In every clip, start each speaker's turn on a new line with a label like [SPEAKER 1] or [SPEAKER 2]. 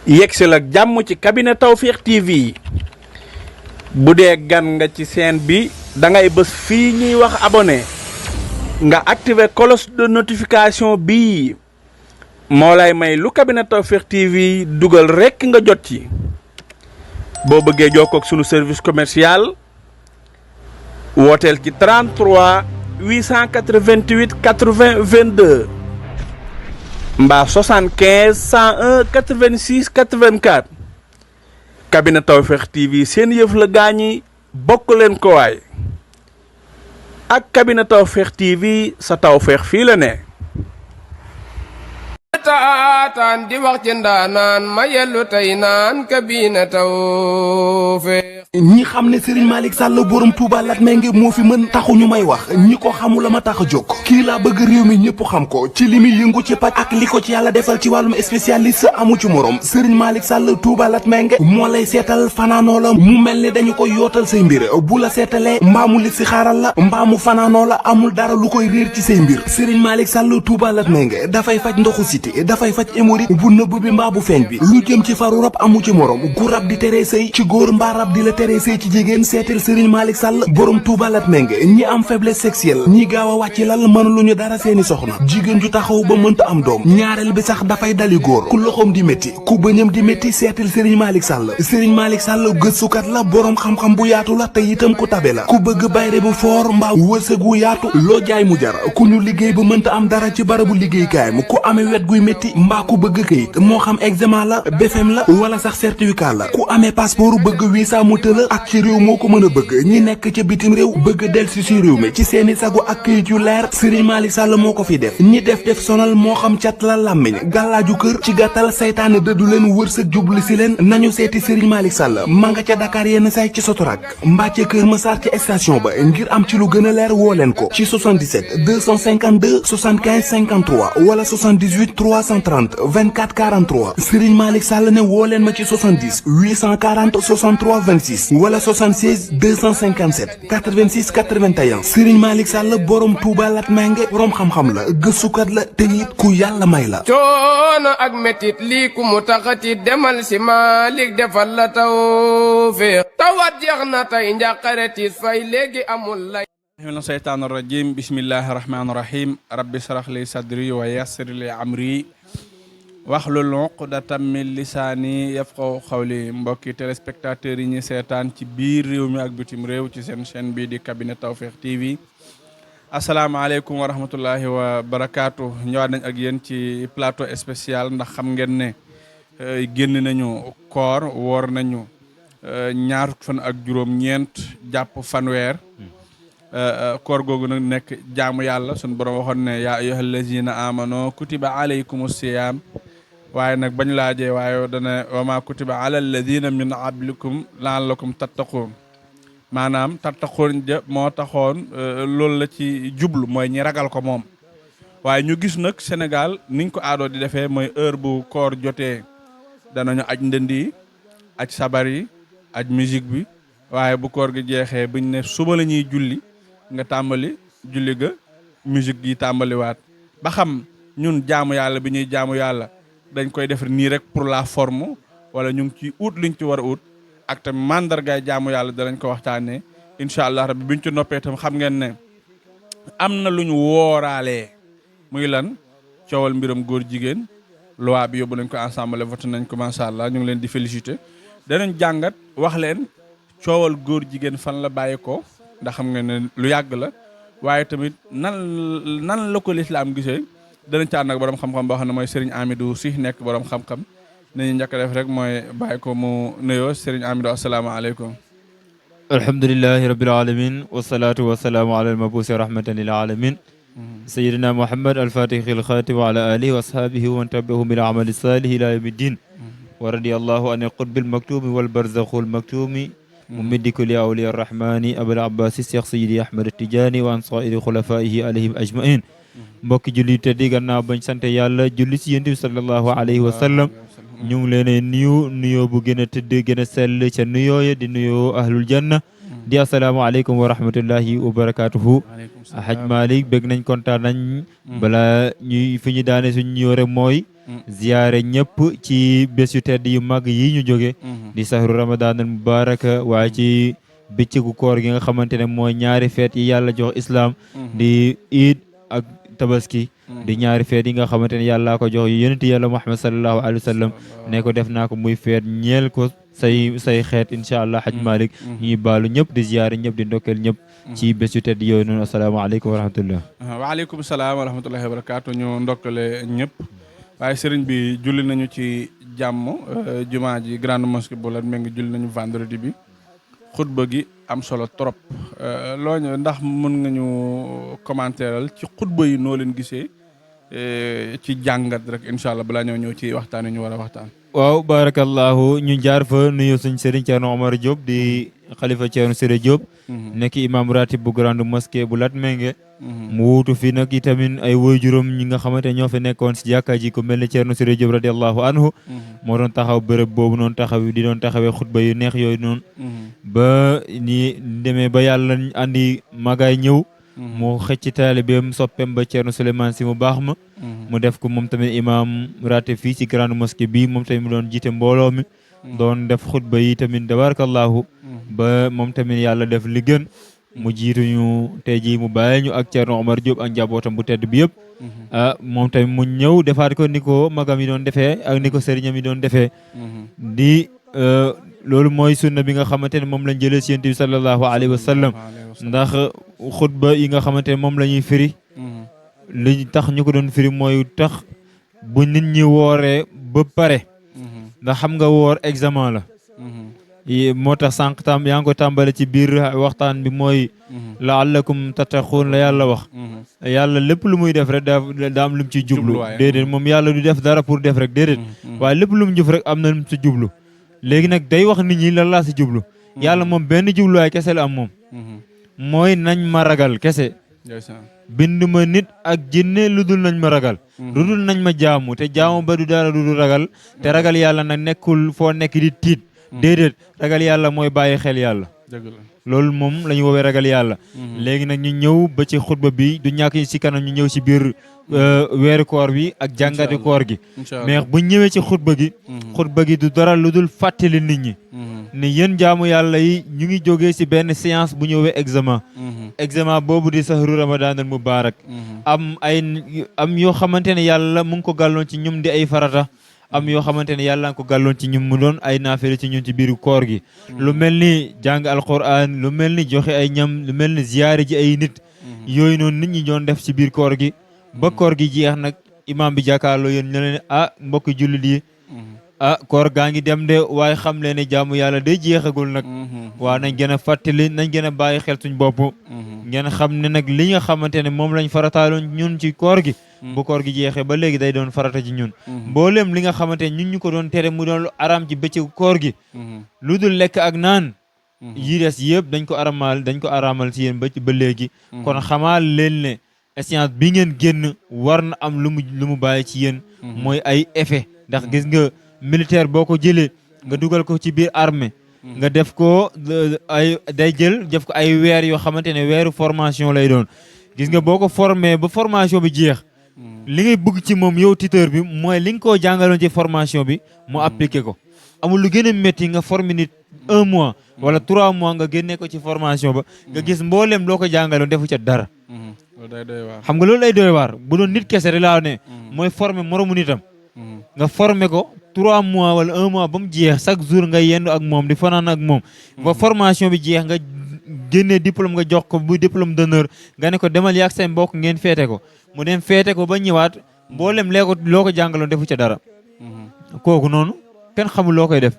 [SPEAKER 1] yegsil ak jàmm ci cabinet Tawfekh TV bu dee gan nga ci chaîne bi da ngay bës fii ñuy wax abonné nga activer cloche de notification bii moo lay may lu cabinet Tawfekh TV dugal rekk nga jot ci boo bëggee jokkoo ak sunu service commercial wooteel ci 33 888 80 22 mbaa 75 101 86 84 cabinet Tawfekh TV seen yëf la gaañi bokk leen ko waay ak cabinet Tawfekh TV sa tawfeex fii la ne.
[SPEAKER 2] taataan di wax ci ndaanaan ma yellu tey naan cabinet Tawfekh.
[SPEAKER 3] ñi xam ne Serigne Malick Sall borom Touba Latmingué moo fi mën taxu ñu may wax ñi ko xamul la ma tax a jóg kii laa bëgg réew mi ñëpp xam ko ci li muy yëngu ci paj ak li ko ci yàlla defal ci wàllum spécialiste amu ci morom Serigne Malick Sall Touba Latmingué moo lay seetal fanaanoo la mu mel ni dañu koy yootal say mbir bu la seetalee mbaamu li si xaaral la mbaamu fanaanoo la amul dara lu koy réer ci say mbir Serigne Malick Sall Touba Latmingué dafay faj ndoxu siti dafay faj hémorroïde bu nëbb bi mbaa bu feeñ bi lu jëm ci faru rab amu ci morom gu rab di teree sëy ci góor mbaa rab di la teree sëy ci jigéen seetal Serigne Malick Sall borom Touba Latmingué ñi am faiblesse sexuelle ñi gaaw a wàcc lal mën lu ñu dara seeni soxna jigéen ju taxaw ba mënta am doom ñaareel bi sax dafay dali góor ku loxoom di métti ku bëñam di métti seetal Serigne Malick Sall Serigne Malick Sall gëstukat la borom xam-xam bu yaatu la te itam ku tabe la ku bëgg bayre bu foor mbaa wërsëg wu yaatu loo jaay mu jar ku ñu liggéey ba mënta am dara ci barabu liggéeykaayam ku amee wet guy métti mbaa ku bëgg këyit moo xam examen la BFEM la wala sax certificat la ku amee passeport bëgg visa mu tëla ak ci réew moo ko mën a bëgg ñi nekk ca bitim réew bëgg delsi ci réew mi ci seeni sago ak këyit yu leer Serigne Malick Sall moo ko fi def ñi def sonal moo xam cat la làmmiñ gàllaaju kër ci gàttal saytaane dëddu leen wërsëg jublu si leen nañu seeti Serigne Malick Sall ma nga ca Dakar yenn say ci Sotorak mbaa ca Kër Massar ci station ba ngir am ci lu gën a leer woo leen ko ci 77 252 75 53 wala 78 330 24 43 Serigne Malick Sall ne woo leen ma ci 70 840 63 26 wala 76 257 86 81 Serigne Malick Sall borom Touba Latmingué borom xam-xam la gëstukat la te it ku yàlla may la.
[SPEAKER 2] coono ak métit lii ku mu taxati demal si Malick defal la Tawfekh tawat jeex na tey njàqare tiis fay léegi amul lay.
[SPEAKER 1] mina seytaan rajim bismillahi rahmaani rahim rabbi sarax li sadri wa yassir li amri waxlul uqdatam min lisaani yafqahu qawli mbokki téléspectateurs yi ñu seetaan ci biir réew mi ak bitim réew ci seen chaîne bii di cabinet Tawfekh TV asalaamaaleykum wa rahmatullahi wa barakaatu ñëwaat nañ ak yéen ci plateau spécial ndax xam ngeen ne génn nañu koor woor nañu ñaar fan ak juróom-ñeent jàpp fanweer koor googu nag nekk jaamu yàlla sunu borom waxoon ne yaa ayyuhal lazina amano kutiba alaykumus siyaam waaye nag bañ laajee waaye dana wa ma kutiba ala alladina min qablikum la'allakum tattaqun maanaam tattaqun ja moo taxoon loolu la ci jublu mooy ñi ragal ko moom waaye ñu gis nag Sénégal niñ ko aadoo di defee mooy heure bu koor jotee danañu aj ndënd yi aj sabar yi aj musique bi waaye bu koor gi jeexee buñ ne suba la ñuy julli nga tàmbali julli ga musique gi tàmbaliwaat ba xam ñun jaamu yàlla bi ñuy jaamu yàlla dañ koy def nii rek pour la forme wala ñu ngi ci ut luñ ci war a ut ak tamit mandargaay jaamu yàlla danañ ko waxtaanee incha allah rabbi buñ ci noppee tam xam ngeen ne am na lu ñu wooraalee muy lan coowal mbiram góor jigéen loi bi yóbbu nañ ko ensemble voté nañ ko macha allah ñu ngi leen di féliciter danañ jàngat wax leen coowal góor jigéen fan la bàyyi ko ndax xam ngeen ne lu yàgg la waaye tamit nan la ko lislaam gisee danañ ci ànd ak borom xam-xam boo xam ne mooy Serigne Amidou Sy nekk borom xam-xam nañu njëkk a def rek mooy bàyyi ko mu nuyoo Serigne Amidou asalaamaaleykum.
[SPEAKER 4] alhamdulilahi rabbil alamin wasalaatu wasalaamu ala almabuusi rahmatan lil alamin sayidina Muhammad alfatixi alxatim wa ala alihi wa ashabihi wa man tabi'ahum bil amali salih ila yawmi ddin wa radiyallahu an alqutbi almaktumi wal barzakhu almaktumi mumiddi kulli awliya arrahmani abul abbasi cheikh sayidi ahmad tijani wa an sairi xulafaihi alayhim ajmain mbokki julli te di gannaaw bañ sante yàlla julli si yonent bi sallallahu alayhi wa sallam ñu ngi leen nuyoo bu gën a tëdd gën a sell ca nuyooya di nuyoo ahlul janna di asalaamaaleykum wa rahmatullahi wa barakatuhu Haj Malick bëgg nañ kontaan nañ bala ñuy fi ñu daane suñ nuyoo rek mooy ziyaare ñëpp ci bés yu tedd yu mag yi ñu jóge di sahru ramadan al mubaraka waaye ci bëccëgu koor gi nga xamante ne mooy ñaari feet yi yàlla jox islam di iid ak tabaski di ñaari feet yi nga xamante ne yàllaa ko jox yu yonenti yàlla Muhammad sallallahu alayhi wa sallam ne ko def naa ko muy feet ñeel ko say xeet incha allah haj Malick ñuy baalu ñëpp di ziyaare ñëpp di ndokkeel ñëpp ci bés yu tedd yooyu noonu asalaamaaleykum wa rahmatullah
[SPEAKER 1] waaleykum salaam wa rahmatullahi wa barakaatu ñu ndokkale ñëpp waaye sëriñ bi julli nañu ci jàmm jumaa ji grande mosquée bu Latmingué julli nañu vendredi bi xutba gi am solo trop looñu ndax mën nga ñu commentéral ci xutba yi noo leen gisee ci jàngat rek incha allah balaa ñoo ñëw ci waxtaan yi ñu war a waxtaan.
[SPEAKER 4] waaw barakallahu ñu jaar fa nuyu suñ sëriñ Thierno Omar Diop di xalifa Thierno Siré Diop nekk imam ratib bu grande mosquée bu Latmingué mu wuutu fi nag itamit ay waajuram ñi nga xamante ñoo fi nekkoon si jàkka ji ko mel ni Thierno Siré Diop radiallahu anhu moo doon taxaw bërëb boobu noonu di doon taxawee xutba yu neex yooyu noonu ba ni demee ba yàlla andi magaay ñëw mu xëcc taalibeem soppeem ba Thierno Souleymane si mu baax ma mu def ko moom tamit imam ratib fii ci grande mosquée bi moom tamit mu doon jiite mbooloo mi doon def xutba yi tamit tabarakallahu ba moom tamit yàlla def li gën mu jiituñu tey jii mu bàyyi ñu ak Thierno Omar Diop ak njabootam bu tedd bi yëpp moom tamit mu ñëw defaat ko ni ko magam yi doon defee ak ni ko sëriñam yi doon defee di loolu mooy sunna bi nga xamante ne moom lañ jëlee si yonent bi sallallahu alayhi wa sallam ndax xutba yi nga xamante ne moom la ñuy firi li tax ñu ko doon firi mooy tax bu nit ñi wooree ba pare ndax xam nga woor examen la moo tax sànq yaa ngi ko tàmbale ci biir waxtaan bi mooy laallakum tattaquun la yàlla wax yàlla lépp lu muy def rek daa am lu mu ciy jublu déedéet moom yàlla du def dara pour def rek déedéet waaye lépp lu mu jëf rek am na lu mu ci jublu léegi nag day wax nit ñi lan laa si jublu yàlla moom benn jubluwaay kese la am moom mooy nañ ma ragal kese bind ma nit ak jinne lu dul nañ ma ragal lu dul nañ ma jaamu te jaamu ba du dara lu dul ragal te ragal yàlla nag nekkul foo nekk di tiit déedéet ragal yàlla mooy bàyyi xel yàlla loolu moom la ñu woowee ragal yàlla léegi nag ñu ñëw ba ci xutba bi du ñàkk si kanam ñu ñëw si biir weeru koor bi ak jàngati koor gi mais bu ñëwee ci xutba gi du dara lu dul fàttali nit ñi ni yéen jaamu yàlla yi ñu ngi jógee si benn séance bu ñëwee examen boobu di sahru ramadan al mubarak am yoo xamante ne yàlla mu ngi ko gàlloon ci ñum di ay farata am yoo xamante ne yàlla nga ko gàlloon ci ñun mu doon ay naafile ci ñun ci biiru koor gi lu mel ni jàng alquran lu mel ni joxe ay ñam lu mel ni ziyaare ji ay nit yooyu noonu nit ñi doon def ci biir koor gi ba koor gi jeex nag imam bi jàkkaarloo yéen ñu leen mbokki jullit yi koor gaa ngi dem de waaye xam leen ne jaamu yàlla day jeexagul nag waaw nañ gën a fàttali nañ gën a bàyyi xel suñ bopp ngeen xam ne nag li nga xamante ne moom lañ farataaloon ñun ci koor gi bu koor gi jeexee ba léegi day doon farata ci ñun mboolem li nga xamante ne ñun ñu ko doon tere mu doon lu araam ci bëccëgu koor gi lu dul lekk ak naan yi des yëpp dañ ko araamal ci yéen ba léegi kon xamal leen ne science bi ngeen génn war na am lu mu bàyyi ci yéen mooy ay effet ndax gis nga militaire boo ko jëlee nga dugal ko ci biir armée nga def ko def ko ay weer yoo xamante ne weeru formation lay doon gis nga boo ko formé ba formation bi jeex li ngay bëgg ci moom yow tuteur bi mooy li nga koo jàngaloon ci formation bi mu appliqué ko amul lu gën a métti nga formé nit 1 mois wala 3 mois nga génnee ko ci formation ba nga gis mboolem loo ko jàngaloon defu ca dara xam nga loolu day doy waar bu doon nit kese rek laa ne mooy formé moromu nitam nga formé ko 3 mois wala 1 mois ba mu jeex chaque jour nga yendu ak moom di fanaan ak moom ba formation bi jeex nga génnee diplôme nga jox ko bu diplôme d'honneur nga ne ko demal yaag seen mbokk ngeen feete ko mu dem feete ko ba ñëwaat mboolem loo ko jàngaloon defu ca dara kooku noonu kenn xamul loo koy def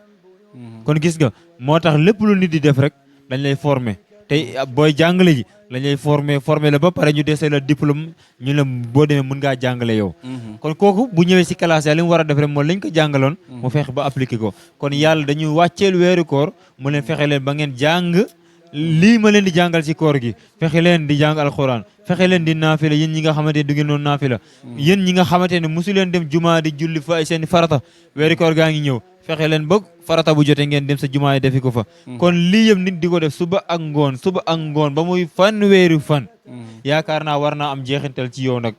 [SPEAKER 4] kon gis nga moo tax lépp lu nit di def rek dañ lay former tey booy jàngale ji lañ lay former la ba pare ñu dese la diplôme ñu la boo demee mën ngaa jàngale yow kon kooku bu ñëwee si classe ya li mu war a def rek mooy lañ ko jàngaloon mu fexe ba appliquer ko kon yàlla dañuy wàcceel weeru koor mu leen fexe leen ba ngeen jàng lii ma leen di jàngal ci koor gi fexe leen di jàng alxuraan fexe leen di naafila yéen ñi nga xamante ne du ngeen doon naafila yéen ñi nga xamante ne mosu leen dem jumaa di julli fa seen farata weeri koor gaa ngi ñëw fexe leen ba farata bu jotee ngeen dem sa jumaa yi defi ko fa kon lii yëpp nit di ko def suba ak ngoon ba muy weeri fan yaakaar naa war naa am jeexintal ci yow nag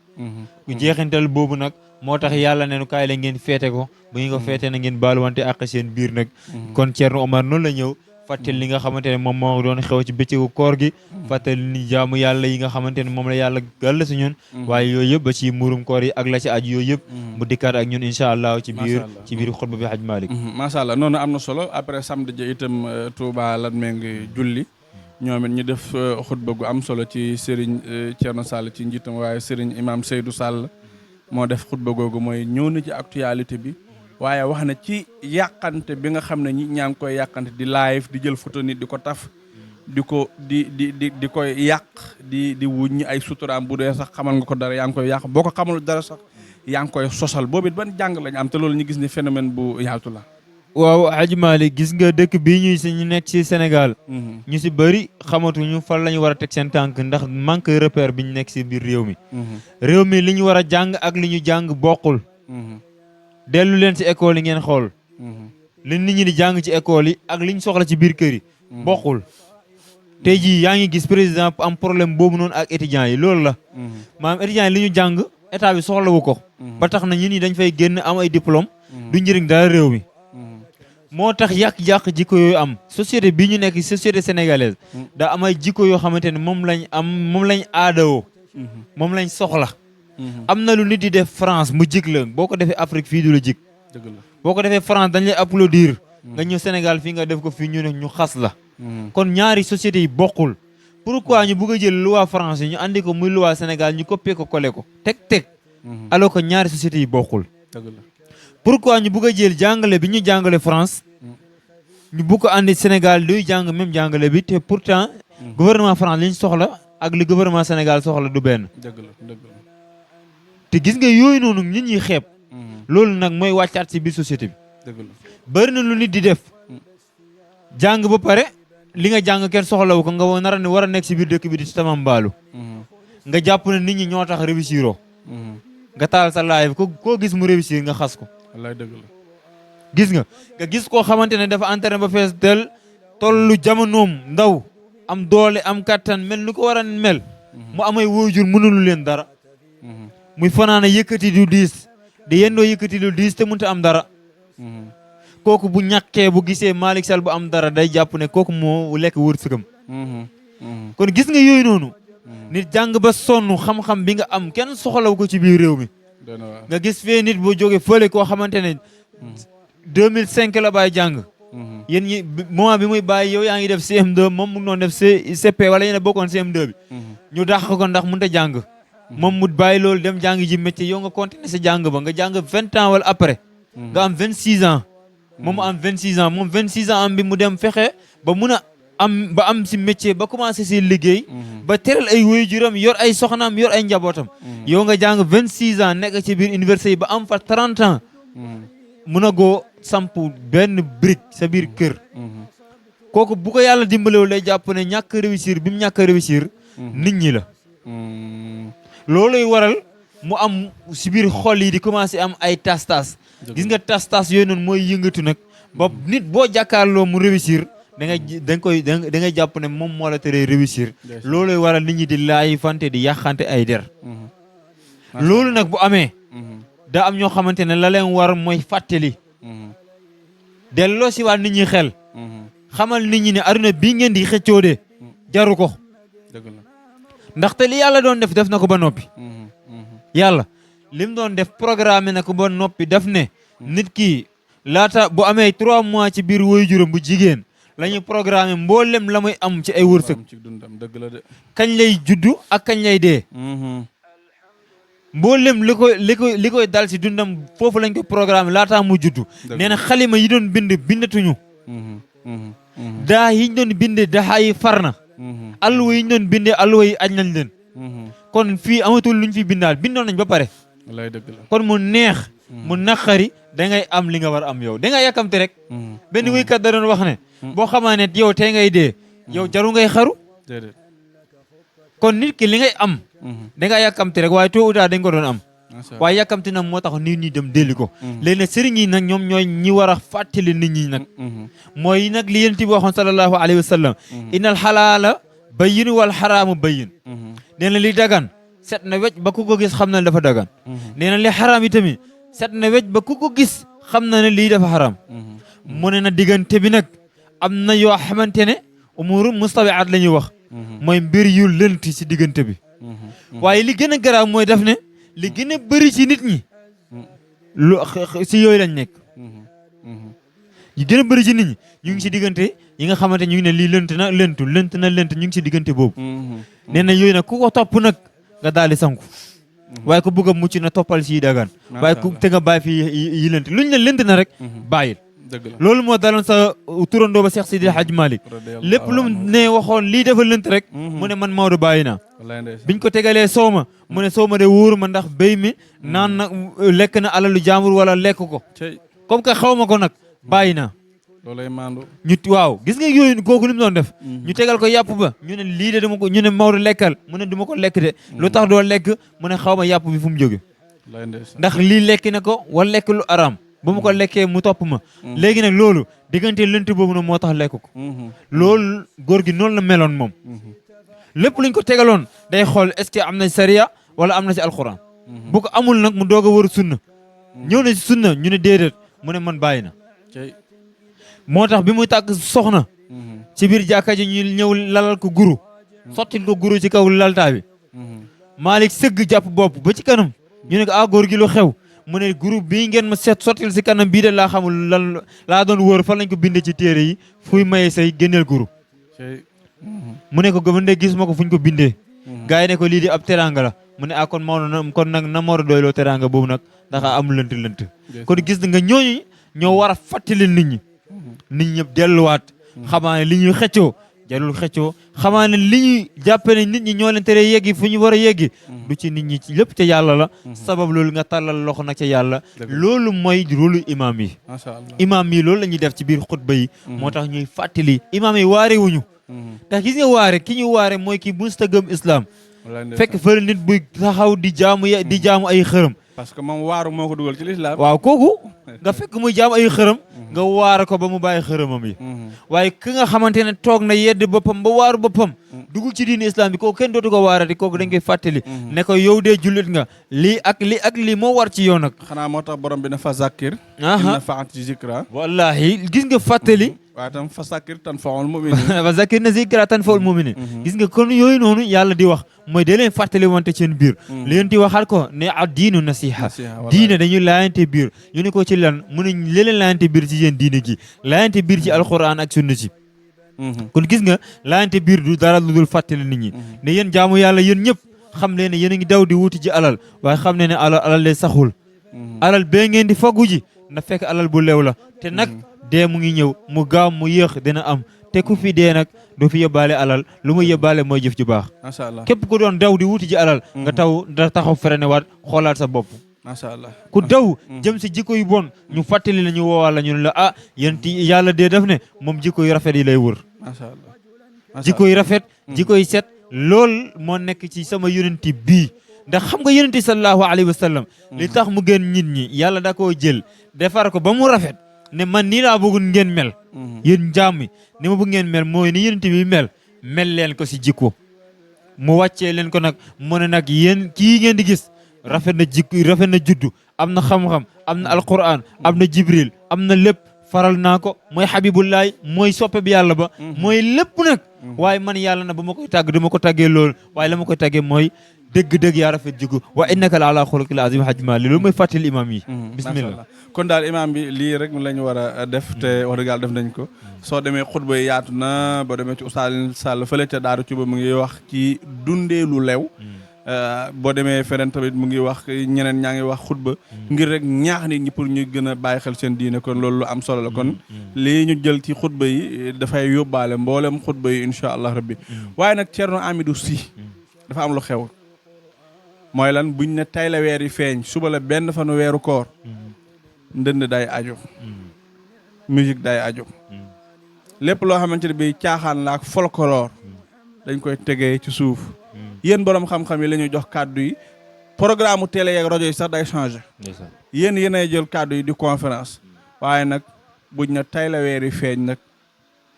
[SPEAKER 4] jeexintal boobu nag moo tax yàlla ne nu kaay la ngeen feete ko bu ngeen ko feete na ngeen baaluwante ak seen biir nag kon Thierno Omar noonu la ñëw fàttali li nga xamante ne moom moo doon xew ci bëccëgu koor gi fàttali ni jaamu yàlla yi nga xamante ne moom la yàlla gàll si ñun waaye yooyu yëpp ba ci muurum koor yi ak la ci aju yooyu yëpp mu dikkaat ak ñun incha allah ci biir xutba bi Haj Malick
[SPEAKER 1] macha allah noonu am na solo après samedi ja itam Touba Latmingué julli ñoom it ñu def xutba gu am solo ci Serigne Thierno Sall ci njiitam waaye Serigne Imam Seydou Sall moo def xutba googu mooy ñëw na ci actualité bi waaye wax na ci yàqante bi nga xam ne ñi ñaa ngi koy yàqante di live di jël photo nit di ko taf di ko di koy yàq di wuññi ay suturaam bu dee sax xamal nga ko dara yaa ngi koy yàq boo ko xamal dara sax yaa ngi koy sosal boobu it ban jàng lañ am te loolu ñu gis ni phénomène bu yaatu la.
[SPEAKER 4] waaw Hadj Malick gis nga dëkk bii ñu nekk ci Sénégal ñu si bëri xamatuñu fan la ñu war a teg seen tànk ndax manque repère bi ñu nekk si biir réew mi réew mi li ñu war a jàng ak li ñu jàng bokkul dellu leen ci école yi ngeen xool li nit ñi di jàng ci école yi ak li ñu soxla ci biir kër yi bokkul tey jii yaa ngi gis président am problème boobu noonu ak étudiants yi loolu la maanaam étudiants yi li ñu jàng état bi soxlawu ko ba tax na ñun ñi dañ fay génn am ay diplôme du njëriñ dara réew mi moo tax yàq-yàq jikko yooyu am société bi ñu nekk société sénégalaise daa am ay jikko yoo xamante ne moom lañ aadawoo moom lañ soxla am na lu nit di def France mu jig la boo ko defee Afrique fii du la jig boo ko defee France dañ lay applaudir nga ñëw Sénégal fii nga def ko fii ñu ne ñu xas la kon ñaari sociétés yi bokkul pourquoi ñu bëgg a jël loi France yi ñu andi ko muy loi Sénégal ñu copier ko coller ko teg alors que ñaari sociétés yi bokkul pourquoi ñu bëgg a jël jàngale bi ñu jàngale France ñu bëgg ko andi Sénégal duy jàng même jàngale bi te pourtant gouvernement France li ñu soxla ak li gouvernement Sénégal soxla du benn te gis nga yooyu noonu nit ñi xeeb loolu nag mooy wàccaat ci biir société bi bëri na lu nit di def jàng ba pare li nga jàng kenn soxlawu ko nga war a nekk ci biir dëkk bi di tamam mbaalu nga jàpp ne nit ñi ñoo tax réussiroo nga taal sa live koo gis mu réussir nga xas ko
[SPEAKER 1] wallaay dëgg la
[SPEAKER 4] gis nga gis koo xamante ne dafa entraîné ba fees del tollu jamonoom ndaw am doole am kattan mel ni ko war a mel mu amay waajur mënulu leen dara muy fanaana yëkkati du diis di yendoo yëkkati du diis te mënta am dara kooku bu ñàkkee bu gisee Malick Sall bu am dara day jàpp ne kooku moo lekk wërsëgam kon gis nga yooyu noonu nit jàng ba sonn xam-xam bi nga am kenn soxlaw ko ci biir réew mi nga gis fee nit boo jógee fële koo xamante ne 2005 la bàyyi jàng yéen ñi moment bi muy bàyyi yow yaa ngi def CM2 moom mu ngi doon def CP wala yéen a bokkoon CM2 bi ñu dàq ko ndax mënut a jàng moom mu bàyyi loolu dem jàng ji métier yow nga continuer sa jàng ba nga jàng 20 ans wala après nga am 26 ans moom mu am 26 ans moom 26 ans am bi mu dem fexe ba mun a am si métier ba commencé si liggéey ba teral ay waajuram yor ay soxnaam yor ay njabootam yow nga jàng 26 ans nekk ci biir université yi ba am fa 30 ans mun a goo samp benn brique sa biir kër kooku bu ko yàlla dimbalewul day jàpp ne ñàkk réussir bi mu ñàkk réussir nit ñi la looluy waral mu am si biir xol yi di commencé am ay tas-tas gis nga tas-tas yooyu noonu mooy yëngatu nag ba nit boo jàkkaarloo mu réussir da ngay jàpp ne moom moo la teree réussir looluy waral nit ñi di laay fante di yàqante ay der loolu nag bu amee daa am ñoo xamante ne la leen war mooy fàttali delloo si waat nit ñi xel xamal nit ñi ne aduna bii ngeen di xëccoo de jaru ko ndaxte li yàlla doon def na ko ba noppi yàlla lim doon def programme na ko ba noppi def ne nit ki laata bu amee 3 mois ci biir waajuram bu jigéen la ñuy programme mboolem la muy am ci ay wërsëg kañ lay juddu ak kañ lay dee mboolem li koy dal si dundam foofu lañ ko programme laataa mu juddu nee na xalima yi doon bindatuñu daa yi ñu doon binde daa yi far na alluwa yi ñu doon bindee alluwa yi aj nañ leen kon fii amatul luñ fi bindaal bindoon nañ ba pare kon mu neex mu naqari da ngay am li nga war am yow da ngay yàkkamte rek benn wuykat da doon wax ne boo xamaa ne yow tey ngay dee yow jaru ngay xaru kon nit ki li ngay am da nga yàkkamte rek waaye tôt ou tard dañ ko doon am waaye yàkkamti nag moo tax nit ñi dem delli ko léegi nag sëriñ yi nag ñoom ñooy ñi war a fàttali nit ñi nag mooy nag li yonent bi waxoon sallallahu alayhi wa sallam innal xalaala bayyin wal xaraamu bayyin nee na li dagan set na wecc ba ku ko gis xam na ne dafa dagan nee na li xaraam yi tamit set na wecc ba ku ko gis xam na ne lii dafa xaraam mu ne na diggante bi nag am na yoo xamante ne umuru mustabiat la ñuy wax mooy mbir yu lënt si diggante bi waaye li gën a garaaw mooy daf ne li gën a bëri ci nit ñi lu si yooyu lañ nekk yu gën a bëri ci nit ñi ñu ngi si diggante yi nga xamante ñu ngi ne lii lënt na lënt ñu ngi si diggante boobu nee na yooyu nag ku ko topp nag nga daal di sanku waaye ku bëgg a mucc na toppal si dagaan waaye ku te nga bàyyi fi yi lënt luñ ne lënt na rek bàyyil loolu moo daloon sa turandoo ba Cheikh Sidi Hadj Malick lépp lu mu ne waxoon lii dafa lënt rek mu ne man Maodo bàyyi naa biñ ko tegalee sooma mu ne sooma de wóoru ma ndax béy mi naan na lekk na alalu jaambur wala lekk ko comme que xaw ma ko nag bàyyi naa
[SPEAKER 1] loolay maandu
[SPEAKER 4] ñu waaw gis nga yooyu kooku li mu doon def ñu tegal ko yàpp ba ñu ne lii de dama ko ñu ne Maodo lekkal mu ne du ma ko lekk de lu tax doo lekk mu ne xaw ma yàpp bi fu mu jóge ndax lii lekk na ko wala lekk lu araam ba mu ko lekkee mu topp ma léegi nag loolu diggante lënt boobu nag moo tax lekk ko loolu góor gi noonu la meloon moom lépp luñ ko tegaloon day xool est-ce que am na sariya wala am na si alquran bu ko amul nag mu doog a wër sunna ñëw na si sunna ñu ne déedéet mu ne man bàyyi na moo tax bi muy tàgg soxna ci biir jàkka ji ñu ñëw lalal ko guru sottil ko guru ci kaw laltaa bi Malick sëgg jàpp bopp ba ci kanam ñu ne ko góor gi lu xew mu ne groupe bii ngeen ma seet sottil si kanam bii de laa xamul lan laa doon wóor fan lañ ko bindee ci téere yi fuy maye say génneel guru mu ne ko gëmande gis ma ko fuñ ko bindee gars yi ne ko lii di ab teranga la mu ne kon Maodo kon nag na Maodo doyloo teranga boobu nag ndax am lënt kon gis nga ñooñu ñoo war a fàttali nit ñi ñëpp delluwaat xamaa ne li ñuy xëccoo jarul xëccoo xamaa ne li ñuy jàppe ne nit ñi ñoo leen tere yeggi fu ñu war a yeggi du ci nit ñi lépp ca yàlla la sabab loolu nga tàllal loxo nag ca yàlla loolu mooy rôlu imaam yi imaam yi loolu la ñuy def ci biir xutba yi moo tax ñuy fàttali imaam yi waare wuñu ndax gis nga waare ki ñu waare mooy ki musta gëm islam fekk fële nit buy taxaw di jaamu ay xërëm
[SPEAKER 1] parce que moom waaru moo ko dugal ci lislaam
[SPEAKER 4] waaw kooku nga fekk muy jaamu ay xërëm nga waare ko ba mu bàyyi xërëmam yi waaye ki nga xamante ne toog na yedd boppam ba waaru boppam dugul ci diini islam bi kooku kenn dootu ko waarati kooku dañ koy fàttali ne ko yow dee jullit nga lii ak lii moo war ci yow nag
[SPEAKER 1] xanaa moo tax borom bi ne fa zakkir inna faati zikra
[SPEAKER 4] wallahi gis nga fàttali
[SPEAKER 1] waaye tam fa zakkir tanfa'ul mu'minin
[SPEAKER 4] fa zakkir na zikra tanfa'ul mu'minin gis nga kon yooyu noonu yàlla di wax mooy da leen fàttali wante seen biir leen di waxal ko ne ad diinu nasiha diine dañuy laayante biir ñu ne ko ci lan mu ne leen laayante biir ci yéen diine gi laayante biir ci alquran ak sunna ci kon gis nga laayante biir du dara lu dul fàttali nit ñi ne yéen jaamu yàlla yéen ñëpp xam leen ne yéen a ngi daw di wuti ji alal waaye xam ne ne alal lee saxul alal bee ngeen di faggu ji na fekk alal bu leew la te nag dee mu ngi ñëw mu gaaw mu yéex dina am te ku fi dee nag doo fi yóbbaale alal lu muy yóbbaale mooy jëf ju baax
[SPEAKER 1] macha allah
[SPEAKER 4] képp ku doon daw di wuti ji alal nga da taxaw freiné waat xoolaat sa bopp
[SPEAKER 1] macha allah
[SPEAKER 4] ku daw jëm si jikko yu bon ñu fàttali la ñu woowaal la ñu ne la yéen yàlla dee def ne moom jikko yu rafet yi lay wër
[SPEAKER 1] macha allah
[SPEAKER 4] jikko yu rafet jikko yu set lool moo nekk ci sama yonenti bii ndax xam nga yonenti sallallahu alayhi wa sallam li tax mu gën nit ñi yàlla da koo jël defar ko ba mu rafet ne man nii laa bëgg ngeen mel yéen jaam mi ni ma bëgg ngeen mel mooy ni yonent bi mel leen ko si jikko mu wàccee leen ko nag mu ne nag yéen kii ngeen di gis rafet na jikko rafet na juddu am na xam-xam am na alquran am na jibril am na lépp faral naa ko mooy habibullahi mooy soppe bi yàlla ba mooy lépp nag waaye man yàlla na ba ma koy tàgg du ma ko tàggee loolu waaye la ma koy tàggee mooy dëgg-dëgg yaa rafet jikko wa innaka la ala xuluqil azim hajma li loolu mooy fàttali imam yi bismillah
[SPEAKER 1] kon daal imam bi lii rek la ñu war a def te wax dëgg yàlla def nañ ko soo demee xutba yi yaatu na boo demee ci Oustaz Sall fële ca Daaru Cuba mu ngi wax ci dundee lu lew boo demee feneen tamit mu ngi wax ñeneen ñaa ngi wax xutba ngir rek ñaax nit ñi pour ñu gën a bàyyi xel seen diine kon loolu lu am solo la kon lii ñu jël ci xutba yi dafay yóbbaale mboolem xutba yi incha allah rabbi waaye nag Thierno Hamidou Sy dafa am lu xew mooy lan buñ ne tay la weer yi feeñ suba la benn fanu weeru koor ndënd day aju musique day aju lépp loo xamante ne bi caaxaan la ak folklore dañ koy tegee ci suuf yéen borom xam-xam yi la ñuy jox kàddu yi programme télé yeeg rajo yi sax day changé yéenay jël kàddu yi di conférence waaye nag buñ ne tay la weer yi feeñ nag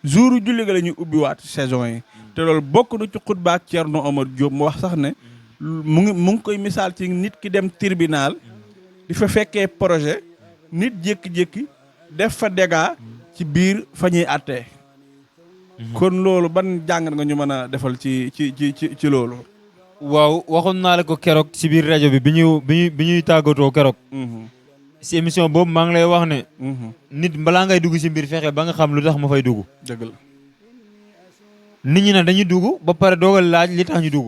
[SPEAKER 1] jour julli ga la ñuy ubbiwaat saison yi te loolu bokk na ci xutba ak Thierno Omar Diop mu wax sax ne mu ngi koy misaal ci nit ki dem tribunal di fa fekkee projet nit jékki-jékki def fa dégâts ci biir fa ñuy àttee kon loolu ban jàngat nga ñu mën a defal ci loolu.
[SPEAKER 4] waaw waxoon naa la ko keroog si biir rajo bi bi ñuy tàggatoo keroog. si émission boobu maa ngi lay wax ne. nit balaa ngay dugg si mbir fexe ba nga xam lu tax ma fay dugg.
[SPEAKER 1] dëgg la.
[SPEAKER 4] nit ñi nag dañuy dugg ba pare doogal laaj li tax ñu dugg.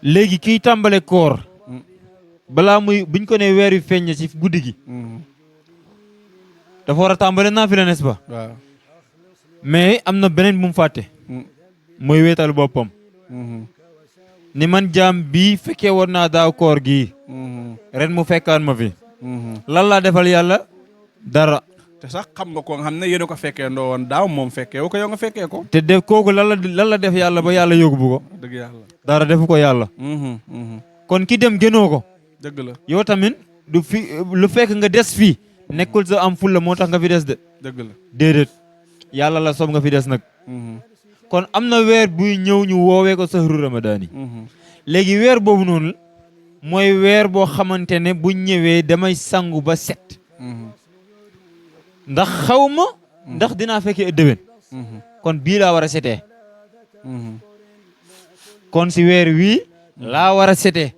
[SPEAKER 4] léegi kiy tàmbale koor. balaa buñ ko ne weer wi feeñ ci guddi gi. dafa war a tàmbale naafila n'est-ce pas.
[SPEAKER 1] waaw.
[SPEAKER 4] mais am na beneen bu mu fàtte. mooy weetal boppam. ni man jaam bii fekkee woon naa daaw koor gii. ren mu fekkaan ma fi. lan laa defal yàlla dara.
[SPEAKER 1] te sax xam nga ko nga xam ne yéen a ko fekkee ndoo woon daaw moom fekkee woo ko yow nga fekkee ko.
[SPEAKER 4] te def kooku lan la def yàlla ba yàlla yóbbu ko.
[SPEAKER 1] dëgg yàlla.
[SPEAKER 4] dara defu ko yàlla. kon ki dem gënoo ko.
[SPEAKER 1] dëgg la.
[SPEAKER 4] yow tamit lu fekk nga des fii. nekkul sa am fulla moo tax nga fi des de.
[SPEAKER 1] dëgg la.
[SPEAKER 4] déedéet yàlla la sob nga fi des nag. kon am na weer buy ñëw ñu woowee ko sahru ramadaani. léegi weer boobu noonu mooy weer boo xamante ne bu ñëwee damay sangu ba set. ndax xaw ma. ndax dinaa fekkee déwén. kon bii laa war a setee. kon si weer wii laa war a setee.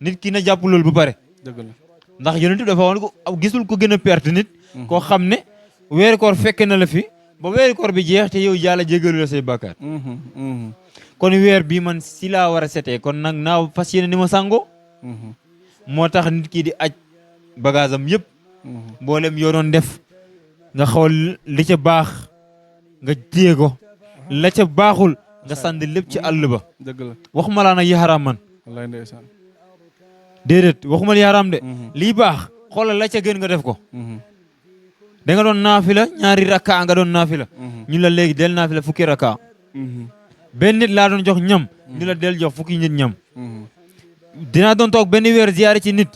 [SPEAKER 4] nit ki na jàpp loolu ba pare.
[SPEAKER 1] dëgg la.
[SPEAKER 4] ndax yonent bi dafa woon ko gisul ko gën a perte nit. koo xam ne weeri koor fekke na la fi ba weeri koor bi jeex te yow yàlla jégalu la say bàkkaar. kon weer bii man si laa war a setee kon nag naa fas yéene ni ma sangoo. moo tax nit ki di aj bagage am yëpp. mboolem yoo doon def nga xool li ca baax nga téye ko la ca baaxul nga sànni lépp ci àll ba.
[SPEAKER 1] dëgg la.
[SPEAKER 4] waxuma laa nag yi xaraam man.
[SPEAKER 1] wallaay ndeysaan.
[SPEAKER 4] déedéet waxuma li xaraam de. lii baax xoolal la ca gën nga def ko. da nga doon naafila ñaari rakka nga doon naafila. ñu la léegi del naafila fukki rakka. benn nit laa doon jox ñam. ñu la del jox fukki nit ñam. dinaa doon toog benn weer ziyaare ci nit.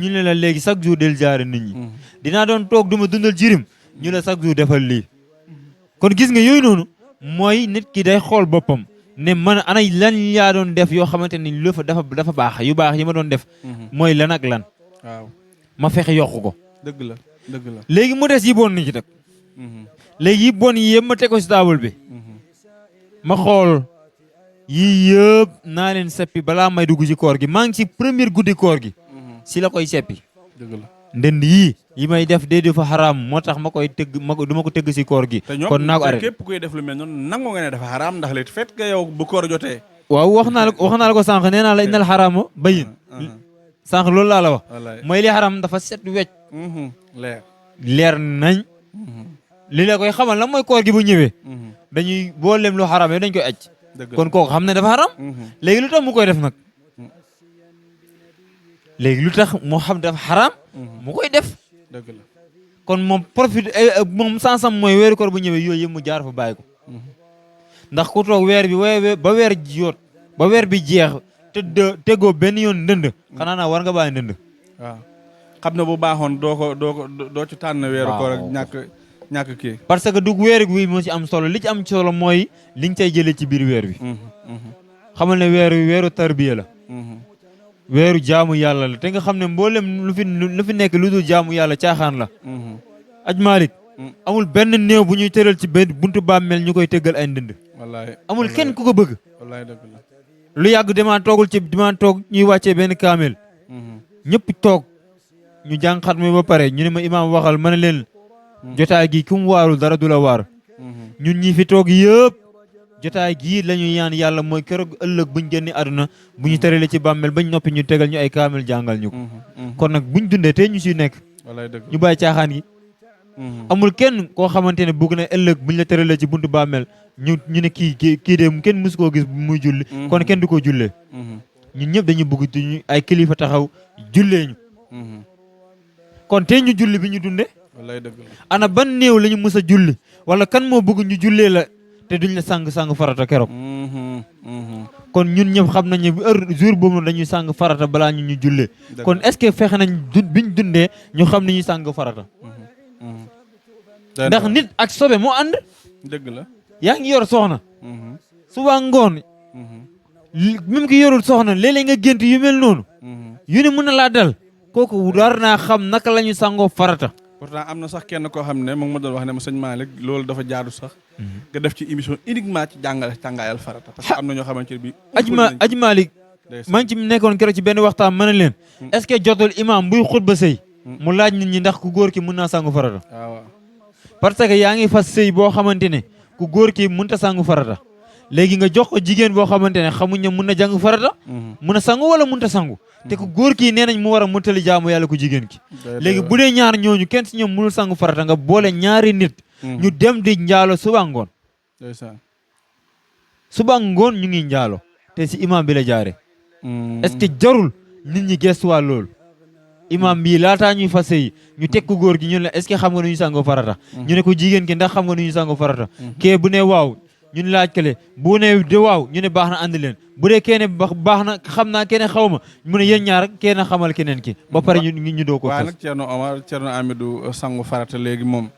[SPEAKER 4] ñu ne la léegi chaque jour del ziyaare nit ñi. dinaa doon toog du ma dundal jirim. ñu la chaque jour defal lii. kon gis nga yooyu noonu mooy nit ki day xool boppam. ne man ana lan yaa doon def yoo xamante ni lu fa dafa baax yu baax yi ma doon def. mooy lan ak lan.
[SPEAKER 1] waaw
[SPEAKER 4] ma fexe yokku ko.
[SPEAKER 1] dëgg la dëgg la.
[SPEAKER 4] léegi mu des yi bon ni ci teg. léegi yi bon yi yëpp ma teg ko si taabal bi. ma xool yii yëpp naa leen seppi balaa may dugg ci koor gi maa ngi ci première guddi koor gi. si la koy seppi.
[SPEAKER 1] dëgg la.
[SPEAKER 4] ndënd yii yi may def dee dafa xaraam moo tax ma koy tëgg du ma ko tëgg si koor gi. kon naa ko arrêté
[SPEAKER 1] képp kuy def lu mel noonu nangu nga ne dafa xaraam ndax léegi fekk nga yow bu koor jotee.
[SPEAKER 4] waaw wax naa la ko sànq nee naa la innal xaraama bayin. sànq loolu laa la wax. mooy li xaraam dafa set wecc. leer nañ. li la koy xamal la mooy koor gi bu ñëwee. dañuy boo lem lu xaraam dañ koy aj. kon kooku xam ne dafa xaraam. léegi lu tax mu koy def nag. léegi lu tax moo xam dafa xaraam. mu koy def.
[SPEAKER 1] dëgg la.
[SPEAKER 4] kon moom profite moom sansam mooy weeru koor bu ñëwee yooyu yëpp mu jaar fa bàyyi ko. ndax ku toog weer bi ba weer jiyoot ba weer bi jeex te tegoo benn yoon ndënd. xanaa naa war nga bàyyi ndënd.
[SPEAKER 1] waaw xam ne bu baaxoon doo ci tànn weeru koor ak ñàkk kii. parce
[SPEAKER 4] que du weer wi moo ci am solo li ci am solo mooy li nga cay jëlee ci biir weer bi. xamal ne weeru tarbiya la. weeru jaamu yàlla la te nga xam ne mboolem lu fi nekk lu dul jaamu yàlla caaxaan la. aj Malick amul benn néew bu ñuy tëral ci benn buntu bàmmeel ñu koy tëggal ay ndënd.
[SPEAKER 1] wallaay
[SPEAKER 4] amul kenn ku ko bëgg.
[SPEAKER 1] wallaay dëgg la.
[SPEAKER 4] lu yàgg damaa toog ñuy wàccee benn kaamel. ñëpp toog ñu jànqat mi ba pare ñu ne ma imaam waxal ma ne leen. jotaay gi ku mu waarul dara du la waar. ñun ñi fi toog yëpp. jotaay gii la ñuy ñaan yàlla mooy keroog ëllëg buñ génne àdduna bu ñu tëralee ci bàmmeel bañ noppi ñu tegal ñu ay kaamel jàngal ñu ko. kon nag buñ dundee te ñu siy nekk. ñu bàyyi caaxaan yi. amul kenn koo xamante ne bëgg na ëllëg buñ la tëralee ci buntu bàmmeel ñu ne kii de kenn mësu koo gis muy julli. kon kenn du ko jullee. ñun ñëpp dañu bëgg ñu ay kilifa taxaw jullee ñu. kon te ñu julli bi ñu dundee. ana ban néew la ñu mës a julli wala kan moo bëgg ñu jullee la. te duñ la sang farata keroog. kon ñun ñëpp xam nañ ne jour boobu noonu dañuy sang farata balaa ñu jullee. kon est-ce que fexe nañ biñ dundee ñu xam ni ñuy sang farata. ndax nit ak sobe moo ànd.
[SPEAKER 1] dëgg la.
[SPEAKER 4] yaa ngi yor soxna. suba ngoon même ki yorul soxna léeg-léeg nga gént yu mel noonu yu ne mën na laa dal kooku war naa xam naka la ñu sangoo farata.
[SPEAKER 1] pourtant am na sax kenn koo xam ne moom ma doon wax ne ma sëñ Malick loolu dafa jaadu sax nga def ci émission uniquement ci jàngaayal farata parce que am na ñoo xamante ne bi
[SPEAKER 4] Aji Malick maa ngi ci nekkoon keroog ci benn waxtaan mën na leen est-ce que jotul imam buy xutba sëy mu laaj nit ñi ndax ku góor ki mën naa sangu farata.
[SPEAKER 1] waaw
[SPEAKER 4] parce que yaa ngi fas sëy boo xamante ne ku góor ki mënut a sangu farata léegi nga jox ko jigéen boo xamante ne xamuñ ne mun na jàng farata mun a sangu wala mënut a sangu te ku góor kii nee nañ mu war a mëtali jaamu yàlla ku jigéen ki léegi bu dee ñaar ñooñu kenn si ñoom mënul sangu farata nga boole ñaari nit ñu dem di njaalo suba ngoon ñu ngi njaalo te si imam bi la jaare est-ce que jarul nit ñi gestuwaat loolu imam bii laataa ñuy fas yi ñu teg ko góor gi ñu ne est-ce que xam nga nu ñu sangoo farata ñu ne ko jigéen ki ndax xam nga nu ñu sangoo farata kee bu ne waaw ñu ne laaj kale bu ne de waaw ñu ne baax na ànd leen bu dee kenn baax na xam naa kenn xaw ma mu ne yéen ñaar kenn xamal keneen ki ba pare ñu doo ko
[SPEAKER 1] waaye nag Thierno Omar Thierno Amidou sangu farata léegi moom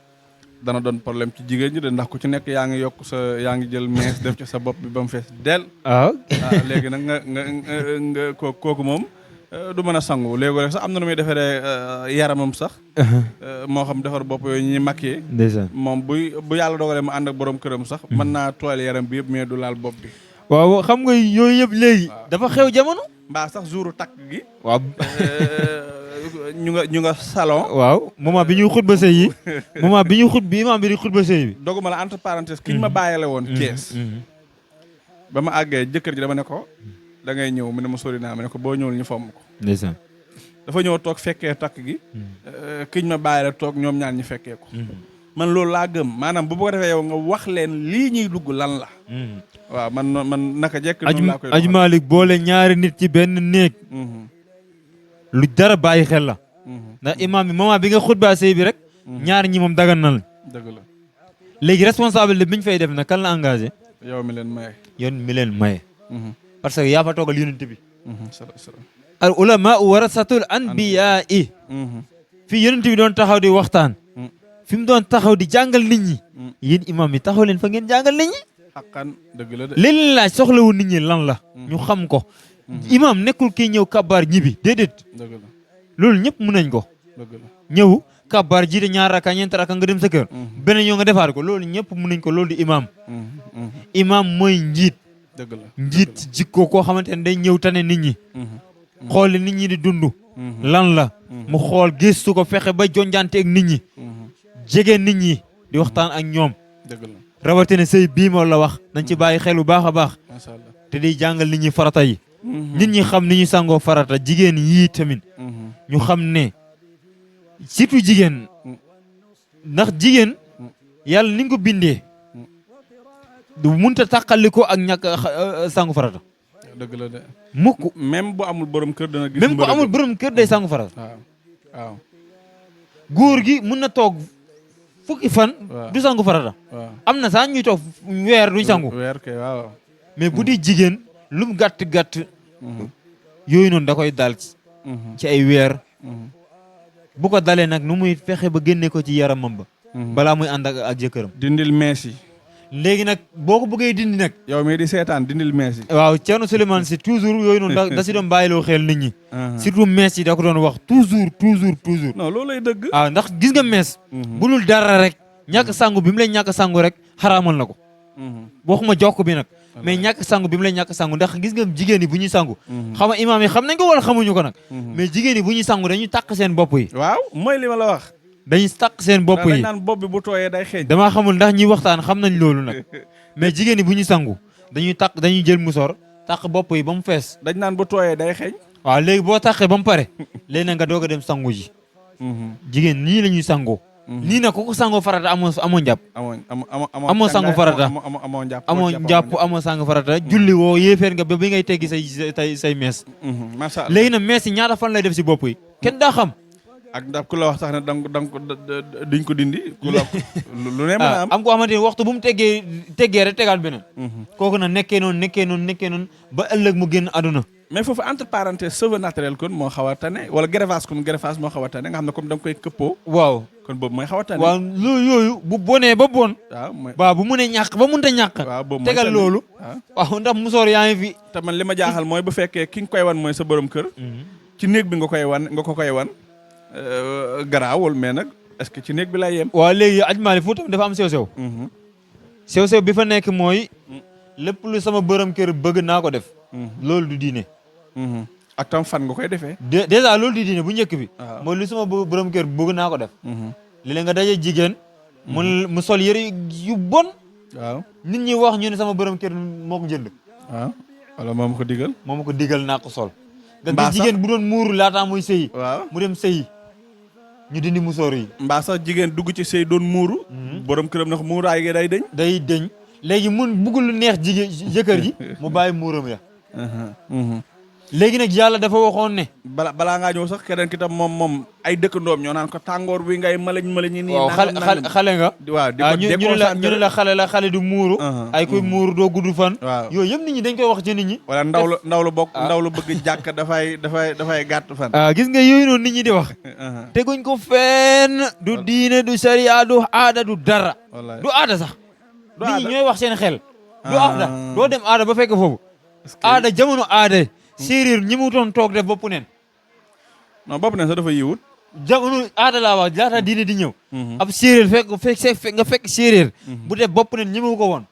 [SPEAKER 1] dana doon problème ci jigéen ñi de ndax ku ci nekk yaa ngi yokk yaa ngi jël mees def ci sa bopp bi ba mu fees del
[SPEAKER 4] waaw
[SPEAKER 1] léegi nag nga kooku moom du mën a sangu léegi sax am na nu muy defaree yaramam sax moo xam defar bopp yooyu ñuy maquillé moom bu yàlla dogalee mu ànd ak borom këram sax mën naa tooyal yaram bi yëpp mais du laal bopp bi
[SPEAKER 4] waaw xam nga yooyu yëpp léegi dafa xew jamono
[SPEAKER 1] mbaa sax jouru takk gi
[SPEAKER 4] waaw
[SPEAKER 1] ñu nga salon
[SPEAKER 4] waaw moment bi ñuy xutba sëy yi moment bi ñuy bi imam bi di xutba sëy bi
[SPEAKER 1] doguma la entre parenthèse ki ñu ma bàyyile woon Thiès ba ma àggee jëkkër ji dama ne ko da ngay ñëw mu ne ma sori naa ma ne ko boo ñëwul ñu fomm ko
[SPEAKER 4] ndeysaan
[SPEAKER 1] dafa ñëw toog fekkee takk gi kiñ ma bàyyile toog ñoom ñaar ñu fekkee ko man loolu laa gëm maanaam bu ko defee yow nga wax leen lii ñuy dugg lan la waaw man naka jekk noonu laa koy
[SPEAKER 4] Aji Malick boole ñaari nit ci benn néeg lu dara bàyyi xel la ndax imam bi moment bi nga xutba sëy bi rek ñaari ñi moom dagan na la
[SPEAKER 1] dëgg la
[SPEAKER 4] léegi responsable bi ñu fay def nag kan la engagé
[SPEAKER 1] yow mi leen maye
[SPEAKER 4] yow mi leen maye parce que yaa fa toogal yonent bi
[SPEAKER 1] salaam
[SPEAKER 4] al ulama warasatul anbiyaa yi fii yonent bi doon taxaw di waxtaan fi mu doon taxaw di jàngal nit ñi yéen imam yi taxaw leen fa ngeen jàngal nit ñi
[SPEAKER 1] xaqan dëgg la de
[SPEAKER 4] léeg-léeg laaj soxlawu nit ñi lan la ñu xam ko imam nekkul kii ñëw kabaar ñibi déedéet
[SPEAKER 1] dëgg la
[SPEAKER 4] loolu ñëpp mën nañ ko
[SPEAKER 1] dëgg la
[SPEAKER 4] ñëw kabaar jiite ñaar raka ñeent raka nga dem sa kër beneen yoo nga defaat ko loolu ñëpp mën nañ ko loolu di imam imam mooy njiit
[SPEAKER 1] dëgg la
[SPEAKER 4] njiit ci jikko koo xamante ne day ñëw tane nit ñi xool li nit ñi di dund lan la mu xool gëstu ko fexe ba jonjante ak nit ñi jege nit ñi di waxtaan ak ñoom
[SPEAKER 1] dëgg la
[SPEAKER 4] rawatina sëy bii moo la wax nañ ci bàyyi xel bu baax a baax
[SPEAKER 1] macha allah
[SPEAKER 4] te day jàngal nit ñi farata yi nit ñi xam ni ñu sangoo farata jigéen yii tamit ñu xam ne surtout jigéen ndax jigéen yàlla ni nga ko bindee du munta tàqali ko ak ñàkk sangu farata
[SPEAKER 1] dëgg la de
[SPEAKER 4] mukk
[SPEAKER 1] même bu amul borom kër dana gis
[SPEAKER 4] même bu amul borom kër day sangu farata
[SPEAKER 1] waaw waaw
[SPEAKER 4] góor gi mun na toog fukki fan du sangu farata
[SPEAKER 1] waaw
[SPEAKER 4] am na sax ñuy toog weer duñ sangu
[SPEAKER 1] weer kay waaw
[SPEAKER 4] mais bu di jigéen lu mu gàtt yooyu noonu da koy dal ci ay weer bu ko dalee nag nu muy fexe ba génne ko ci yaramam ba balaa muy ànd ak jëkkëram
[SPEAKER 1] dindil mees yi
[SPEAKER 4] léegi nag boo ko bëggee dindi nag
[SPEAKER 1] yow mii di seetaan dindil mees yi
[SPEAKER 4] waaw Thierno Souleymane si toujours yooyu noonu da si doon bàyyiloo xel nit ñi surtout mees yi da ko doon wax toujours
[SPEAKER 1] non loolu lay dëgg
[SPEAKER 4] waaw ndax gis nga mees bu dul dara rek ñàkk sangu bi mu lay ñàkk sangu rek xaraamal na ko waxuma jokk bi nag mais ñàkk sangu bi mu lay ñàkk sangu ndax gis nga jigéen yi bu ñuy sangu xam nga imaam yi xam nañ ko wala xamuñu ko nag mais jigéen yi bu ñuy sangu dañuy tàq seen bopp yi
[SPEAKER 1] waaw mooy li ma la wax
[SPEAKER 4] dañuy tàq seen bopp
[SPEAKER 1] dañ
[SPEAKER 4] yi
[SPEAKER 1] naan bopp bi bu tooyee day xeeñ
[SPEAKER 4] damaa xamul ndax ñi waxtaan xam nañ loolu nag mais jigéen yi bu ñuy sangu dañuy jël musor tàq bopp yi ba mu fees
[SPEAKER 1] dañ naan bu tooyee day xeeñ
[SPEAKER 4] waaw léegi boo tàqee ba mu pare léegi nag nga doog a dem sangu ji jigéen nii la ñuy sangoo nii nag ku ko sangoo farata amoo njàpp amoo sangu farata amoo njàpp amoo sangu farata julli woo yéeféer nga ba bi ngay teggi say mees
[SPEAKER 1] macha allah
[SPEAKER 4] léegi nag mees yi ñaata fan lay def si bopp yi kenn daa xam
[SPEAKER 1] ak ndax ku la wax sax ne danga ko duñ ko dindi ku la lu ne mën a
[SPEAKER 4] am ko xamante ni waxtu bu mu teggee rek tegaat beneen kooku nag nekkee noonu ba ëllëg mu génn àdduna
[SPEAKER 1] mais foofu entre parenthèses cheveux naturel kon moo xaw a tane wala greffage moo xaw a tane nga xam ne comme da nga koy këppoo.
[SPEAKER 4] waaw
[SPEAKER 1] kon boobu mooy xaw a tane.
[SPEAKER 4] waaw yooyu bu bonee ba bon.
[SPEAKER 1] waaw mooy
[SPEAKER 4] waaw bu mënee ñàkk ba mënta ñàkk.
[SPEAKER 1] waaw boobu mooy
[SPEAKER 4] tegal loolu. waaw ndax musoor yaa ngi fi.
[SPEAKER 1] te man li ma jaaxal mooy bu fekkee ki nga koy wan mooy sa borom kër. ci néeg bi nga ko koy wan garaawul mais nag est-ce que ci néeg bi lay yem.
[SPEAKER 4] waaw léegi ajmaali foofu tamit dafa am sew-sew. sew-sew bi fa nekk mooy lépp lu sama borom kër bëgg naa ko def. loolu du diine.
[SPEAKER 1] ak tam fan nga koy defee.
[SPEAKER 4] déjà loolu du diine bu njëkk bi.
[SPEAKER 1] waaw
[SPEAKER 4] mooy lu sama borom kër bëgg naa ko def. léeg-léeg nga daje jigéen. mu sol yëre yu bon.
[SPEAKER 1] waaw
[SPEAKER 4] nit ñi wax ñu ne sama borom kër moo ko jënd.
[SPEAKER 1] waaw wala moo ma ko digal.
[SPEAKER 4] moo ma ko digal naa ko sol.
[SPEAKER 1] mbaa
[SPEAKER 4] nga gis jigéen bu doon muuru laataa muy sëyi.
[SPEAKER 1] waaw
[SPEAKER 4] mu dem sëyi. ñu dindi musóor yi.
[SPEAKER 1] mbaa sax jigéen dugg ci sëy doon muuru. borom këram ndax muuraay gi day deñ.
[SPEAKER 4] day deñ léegi mun bëggul lu neex jigéen jëkkër ji mu bàyyi muuram ya. léegi nag yàlla dafa waxoon ne.
[SPEAKER 1] balaa ngaa ñëw sax keneen ki tam moom ay dëkkandoom ñoo naan ko tàngoor bi ngay malañ nii.
[SPEAKER 4] waaw xale nga.
[SPEAKER 1] waaw di ko
[SPEAKER 4] ñu ne la xale du muuru. ay koy muuru doo gudd fan.
[SPEAKER 1] waaw
[SPEAKER 4] yooyu yëpp nit ñi dañ koy wax ci nit ñi.
[SPEAKER 1] wala ndaw lu bëgg jàkk dafay gàtt fan.
[SPEAKER 4] gis nga yooyu noonu nit ñi di wax. teguñ ko fenn du diine du sariya du aada du dara. du aada sax. nit ñi ñooy wax seen xel. du aada doo dem aada ba fekk foofu. aada jamono aada. séeréer ñi mu doon toog def bopp neen.
[SPEAKER 1] non bopp neen sax dafa yiwut.
[SPEAKER 4] jamono aada laa wax laata diine di ñëw. ab séeréer fekk séeréer. bu def bopp neen ñi mu ko woon.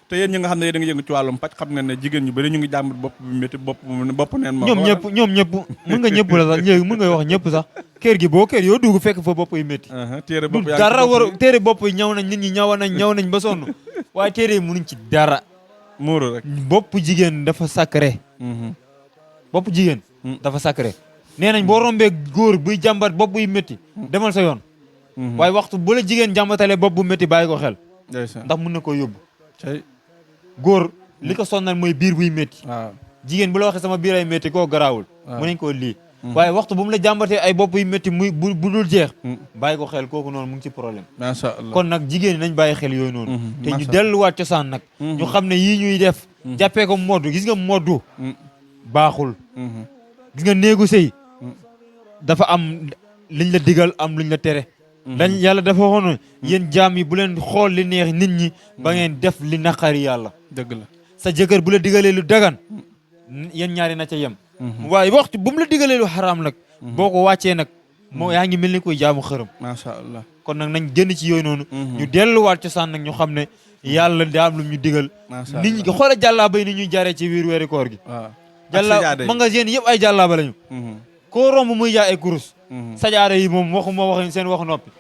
[SPEAKER 1] te yéen ñi nga xam ne da nga yëngu ci wàllum pàcc xam nga ne jigéen ñu bëri ñu ngi jàmbat bopp bi métti bopp neen.
[SPEAKER 4] ñoom ñëpp mën nga ñëpp la sax léegi mën nga wax ñëpp sax. kër gi boo kër yoo dugg fekk fa bopp yu métti. téere bopp yi ñaw nañ nit ñi ñaw nañ ba sonn waaye téere yi mënuñ ci dara.
[SPEAKER 1] muuru rek
[SPEAKER 4] bopp jigéen dafa sacré. bopp jigéen dafa sacré. nee nañ boo rombee góor buy jàmbat bopp buy métti demal sa yoon. waaye waxtu bu la jigéen jàmbatalee bopp bu métti bàyyi ko xel. ndax mun na ko yóbbu. góor li ko sonnal mooy biir buy métti.
[SPEAKER 1] waaw
[SPEAKER 4] jigéen bu la waxee sama biir ay métti koo garaawul. mu nañ koo lii. waaye waxtu bu mu la jàmbatee ay bopp yu métti muy bu dul jeex. bàyyi ko xel kooku noonu mu ngi ci problème.
[SPEAKER 1] macha allah
[SPEAKER 4] kon nag jigéen ñi nañ bàyyi xel yooyu noonu. te ñu delluwaat cosaan nag. ñu xam ne yii ñuy def. jàppee ko moddu gis nga moddu. baaxul. gis nga néegu sëy dafa am liñ la digal am luñ la tere. dañ yàlla dafa waxoon yéen jaam yi bu leen xool li neex nit ñi ba ngeen def li naqari yàlla.
[SPEAKER 1] dëgg la
[SPEAKER 4] sa jëkkër bu la digalee lu dagan yéen ñaari na ca yem. waaye waxtu bu mu la digalee lu xaraam nag. boo ko wàccee nag moo yaa ngi mel ni koy jaamu xërëm.
[SPEAKER 1] macha allah
[SPEAKER 4] kon nag nañ génn ci yooyu noonu. ñu delluwaat cosaan nag ñu xam ne yàlla daam lu ñu digal. nit ñi xoolal jàllaaba yi ni ñuy jaaree ci biir weeri koor gi.
[SPEAKER 1] waaw
[SPEAKER 4] jàlla magasin yëpp ay jàllaaba lañu. koo romb muy jaay ay kurus. sajaada yi moom waxuma wax seen waxu noppi.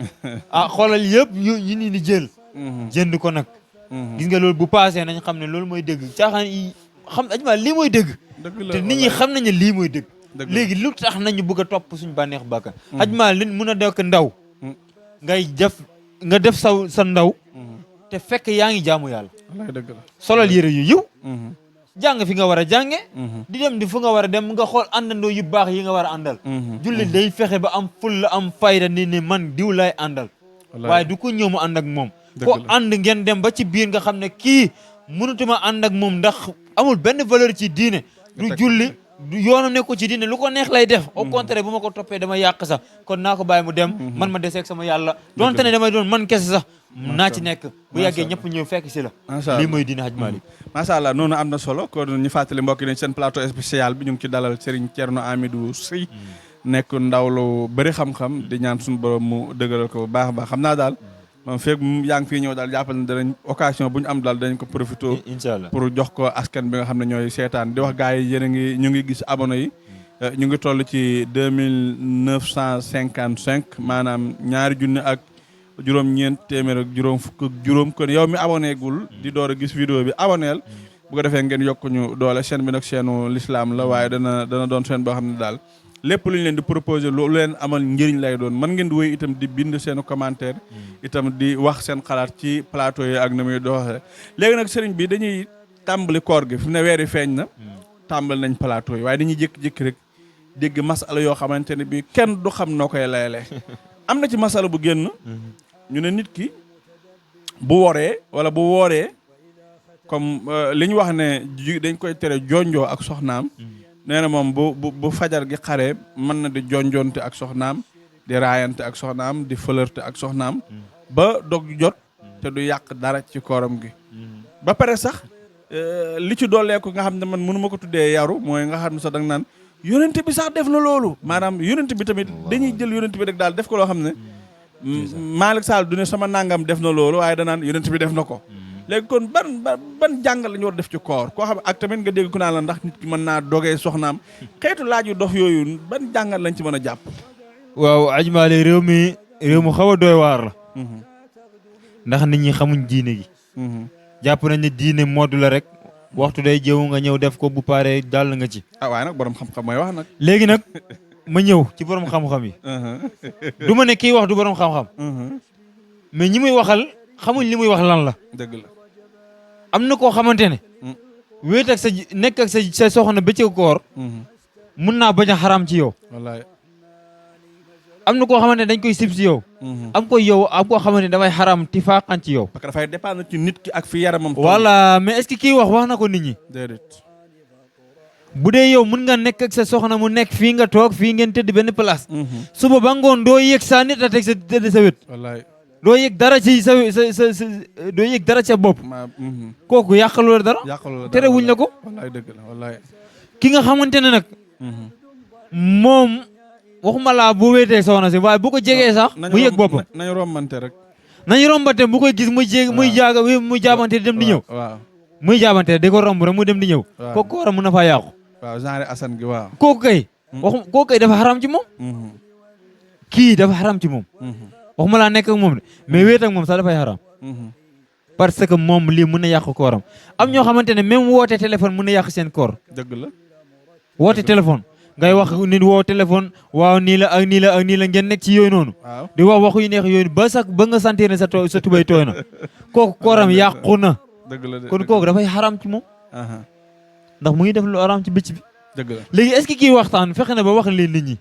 [SPEAKER 4] xoolal yëpp yu ni di jël. jënd ko nag. gis nga loolu bu paasee nañ xam ne loolu mooy dëgg caaxaan yi xam ajma lii mooy dëgg. te nit ñi xam nañ ne lii mooy dëgg. léegi lu tax nañu bëgg a topp suñu bànneex bàkkan. ajma li mun a dekk ndaw. nga def sa ndaw. te fekk yaa ngi jaamu yàlla. solal yére yu yiw. jàng fi nga war a jànge di dem di fu nga war a dem nga xool àndandoo yu baax yi nga war a àndal. jullit day fexe ba am fulla am fayda ni ne man diw lay àndal. waaye du ko ñëw mu ànd ak moom. ko ànd ngeen dem ba ci biir nga xam ne kii mënutuma ànd ak moom ndax amul benn valeur ci diine. du julli du yoonam ne ko ci diine lu ko neex lay def. au contraire bu ma ko toppee dama yàq sax kon naa ko bàyyi mu dem. man ma deseeg sama yàlla donte ne damay doon man kese sax. naa ci nekk bu yàggee ñëpp ñëw fekk si la. lii mooy diine Hadj Malick.
[SPEAKER 1] macha allah noonu am na solo kon ñu fàttali mbokk yi ne seen plateau spécial bi ñu ngi ci dalal Serigne Thierno Hamidou Sy nekk ndaw lu bëri xam-xam di ñaan suñu borom mu dëgëral ko bu baax a baax xam naa daal moom feeg yaa ngi fii ñëw daal jàppal ne danañ occasion bu ñu am daal dañ ko profité.
[SPEAKER 4] incha allah
[SPEAKER 1] pour jox ko askan bi nga xam ne ñooy seetaan di wax gars yi yéen a ñu ngi gis abonné yi. ñu ngi toll ci 2955 maanaam ñaari junni ak juróom-ñeent téeméer ak juróom fukk ak juróom kon yow mi abonné gul di door a gis vidéo bi aboneel bu ko defee ngeen yokk ñu doole chaîne bi nag chaîne l'islam la waaye dana doon chaîne boo xam ne daal lépp lu ñu leen di proposé lu leen amal njëriñ lay doon mën ngeen di wéy itam di bind seen commentaire itam di wax seen xalaat ci plateau yi ak na muy doxee léegi nag sëriñ bi dañuy tàmbali koor gi fi mu ne weer yi feeñ na tàmbali nañ plateau yi waaye dañuy jékki-jékki rek dégg masala yoo xamante ne bi kenn du xam noo koy layalee am na ci masala bu génn ñu ne nit ki bu woree wala bu wooree comme li ñu wax ne dañ koy tere jonjoo ak soxnaam nee na moom bu fajar gi xaree mën na di jonjonte ak soxnaam di raayante ak soxnaam di flirte ak soxnaam ba dog jot te du yàq dara ci kooram gi ba pare sax li ci dooleeku nga xam ne man mënu ma ko tuddee yaru mooy nga xam ne sax da nga naan yonent bi sax def na loolu maanaam yonent bi tamit dañuy jël yonent bi rek daal def ko loo xam ne Malick Sall du ne sama nangam def na loolu waaye danaan yonent bi def na ko léegi kon ban jàngal la ñu war def ci koor koo xam ak tamit nga dégg ku naa la ndax nit ki mën naa dogee soxnaam xeetu laaj yu dox yooyu ban jàngal lañ ci mën a jàpp
[SPEAKER 4] waaw ajmaale réew mu xaw a doy waar la ndax nit ñi xamuñ diine gi jàpp nañ ne diine modd la rek waxtu day jëw nga ñëw def ko bu paree dal nga ci
[SPEAKER 1] waaye nag borom xam-xam mooy wax nag
[SPEAKER 4] léegi nag ma ñëw ci borom xam-xam yi du ma ne kii wax du borom xam-xam mais ñi muy waxal xamuñ li muy wax lan la
[SPEAKER 1] dëgg la
[SPEAKER 4] am na koo xamante ne wéet ak nekk ak sa soxna bëccëg koor mun naa bañ a xaraam ci yow
[SPEAKER 1] wallaay
[SPEAKER 4] am na koo xamante ne dañ koy sib si yow am koo xamante ne dafay xaraam tifaaqan ci yow
[SPEAKER 1] parce que dafay dépendre ci nit ki ak fi yaramam
[SPEAKER 4] voilà mais est-ce que kii wax na ko nit ñi
[SPEAKER 1] déedéet
[SPEAKER 4] bu dee yow mun nga nekk ak sa soxna mu nekk fii nga toog fii ngeen tëdd benn place suba ba ngoon doo yëg sa nit a teg sa tëdd sa wét
[SPEAKER 1] wallaay
[SPEAKER 4] doo yëg dara ci sa doo yëg dara ci sa bopp kooku yàqaloo la dara tere wuñ la ko
[SPEAKER 1] wallaay dëgg la wallaay
[SPEAKER 4] ki nga xamante ne nag moom waxuma laa bu wéetee soxna si waaye bu ko jegee sax mu yëg boppam
[SPEAKER 1] nañu rombante rek
[SPEAKER 4] nañu rombante bu koy gis muy jaabante di dem di ñëw
[SPEAKER 1] waaw
[SPEAKER 4] muy jaabante di ko romb rek mu dem di ñëw kooku war a mun a faa yàqu
[SPEAKER 1] waaw genre Assane gi waaw
[SPEAKER 4] kooku kay dafa xaram ci moom kii dafa xaram ci moom waxuma laa nekk ak moom de mais wéet ak moom sax dafay xaram parce que moom lii mën na yàq kooram am ñoo xamante ne même woote téléphone mën na yàq seen koor
[SPEAKER 1] dëgg la
[SPEAKER 4] woote téléphone ngay wax nit woo téléphone waaw nii la ak nii la ak nii la ngeen nekk ci yooyu noonu di wax waxu yu neex yooyu ba nga sentir ne sa tubay tooy na kooku kooram yàqu na
[SPEAKER 1] dëgg la
[SPEAKER 4] kon kooku dafay xaram ci moom ndax mu ngi def lu xaram ci bëcc bi
[SPEAKER 1] dëgg la
[SPEAKER 4] léegi est-ce que kii waxtaan fexe na ba wax lii nit ñi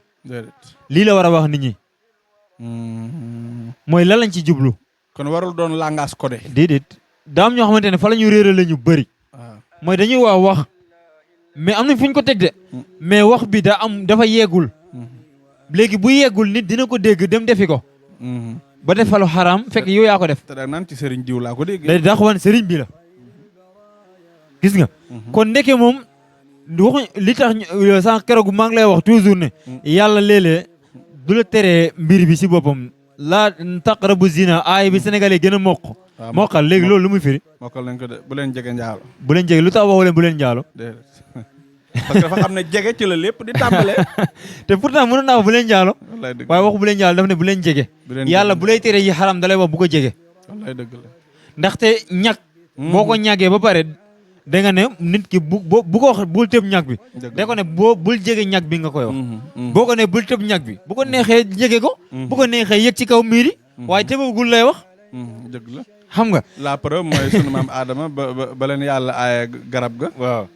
[SPEAKER 4] lii la war a wax nit ñi mooy lan lañ ci jublu
[SPEAKER 1] kon warul doon langage codé
[SPEAKER 4] déedéet daam ñoo xamante ne fa la ñu réeral la ñu bëri mooy dañuy wax mais am nañ fu ñu ko teg de mais wax bi dafa yeegul léegi bu yeegul nit dina ko dégg dem defi ko ba def falu xaraam fekk yow yaa ko def
[SPEAKER 1] te da naan ci sëriñ diw laa ko dégg
[SPEAKER 4] day daa ko wan sëriñ bi la gis nga kon ndeke moom waxuñ li tax sànq keroog maa ngi lay wax toujours ne yàlla léeg-léeg du la teree mbir bi si boppam laa taqrabu zina aay bi sénégalais gën a moqal léegi loolu lu muy firi
[SPEAKER 1] mokkal nañ ko de bu leen jege njaalo
[SPEAKER 4] bu leen jege lu tax waxu leen bu leen njaalo
[SPEAKER 1] parce que dafa xam ne jege ci la lépp di tàmbale
[SPEAKER 4] te pourtant mënoon naa wax bu leen njaalo waaye waxu bu leen njaalo daf ne bu leen jege yàlla bu lay tere yi xaram dalay wax bu ko jege
[SPEAKER 1] wallaay dëgg la
[SPEAKER 4] ndaxte ñag boo ko ñàggee ba pare da nga ne nit ki bu ko wax bul tëb ñag bi da ko ne bul jege ñag bi nga koy wax boo ko ne bul tëb ñag bi bu ko neexee jege ko bu ko neexee yëg ci kaw miiri waaye tëbagul lay wax
[SPEAKER 1] dëgg la
[SPEAKER 4] xam nga
[SPEAKER 1] la preuve mooy sunu maam Adama ba leen yàlla aaye garab ga
[SPEAKER 4] waaw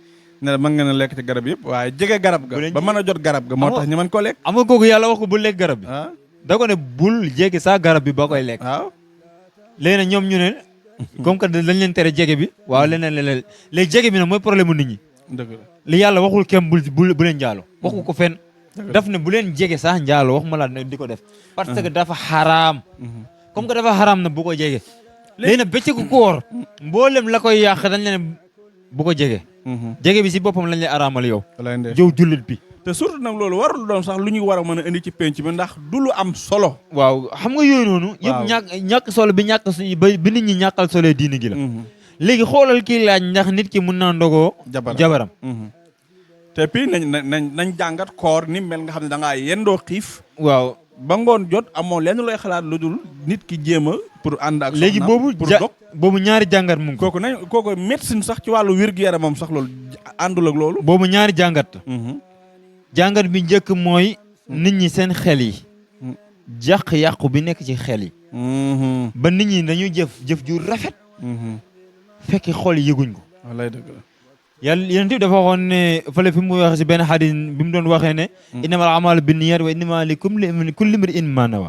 [SPEAKER 1] ne mën nga ne lekk ci garab yëpp waaye jege garab ga ba mën a jot garab ga moo tax ñu mën ko lekk
[SPEAKER 4] am nga kooku yàlla wax ko bul lekk garab bi da ko ne bul jege saa garab bi ba koy lekk
[SPEAKER 1] waaw
[SPEAKER 4] léegi nag ñoom ñu ne comme que dañ leen tere jege bi waaw leneen léegi jege bi nag mooy problème mu nit ñi
[SPEAKER 1] dëgg la
[SPEAKER 4] li yàlla waxul kenn bu leen njaalo waxu ko fenn daf ne bu leen jege sax njaalo wax ma laa di ko def parce que dafa xaraam comme que dafa xaraam na bu ko jege léegi nag bëccëgu koor mboolem la koy yàq dañ leen bu ko jege jege bi si boppam lañ lay araamal yow jëw jullit bi
[SPEAKER 1] te surtout nag loolu warul doon sax lu ñu war a mën a indi ci penc bi ndax du lu am solo
[SPEAKER 4] waaw xam nga yooyu noonu yëpp ñàkk solo bi bi nit ñi ñàkkal solo diini gi la léegi xoolal kii laaj ndax nit ki mun naa ndogoo jabaram
[SPEAKER 1] te puis nañ jàngat koor ni mel nga xam ne da ngaa yendoo xiif
[SPEAKER 4] waaw
[SPEAKER 1] ba ngoon jot amoo lenn looy xalaat lu dul nit ki jéem a pour ànd ak
[SPEAKER 4] léegi boobu ñaari jàngat mu ngi
[SPEAKER 1] kooku médecine sax ci wàllu wér-gu-yaramam sax loolu àndul ak loolu
[SPEAKER 4] boobu ñaari jàngat jàngat bi njëkk mooy nit ñi seen xel yi yàqu bi nekk ci xel yi ba nit ñi dañuy jëf ju rafet fekk xol yëguñ ko
[SPEAKER 1] wallaay dëgg la
[SPEAKER 4] yàlla yéen tamit dafa waxoon ne fële fi mu wax si benn xadis bi mu doon waxee ne innamal a'maalu binniyat wa innama li kulli imri'in ma nawa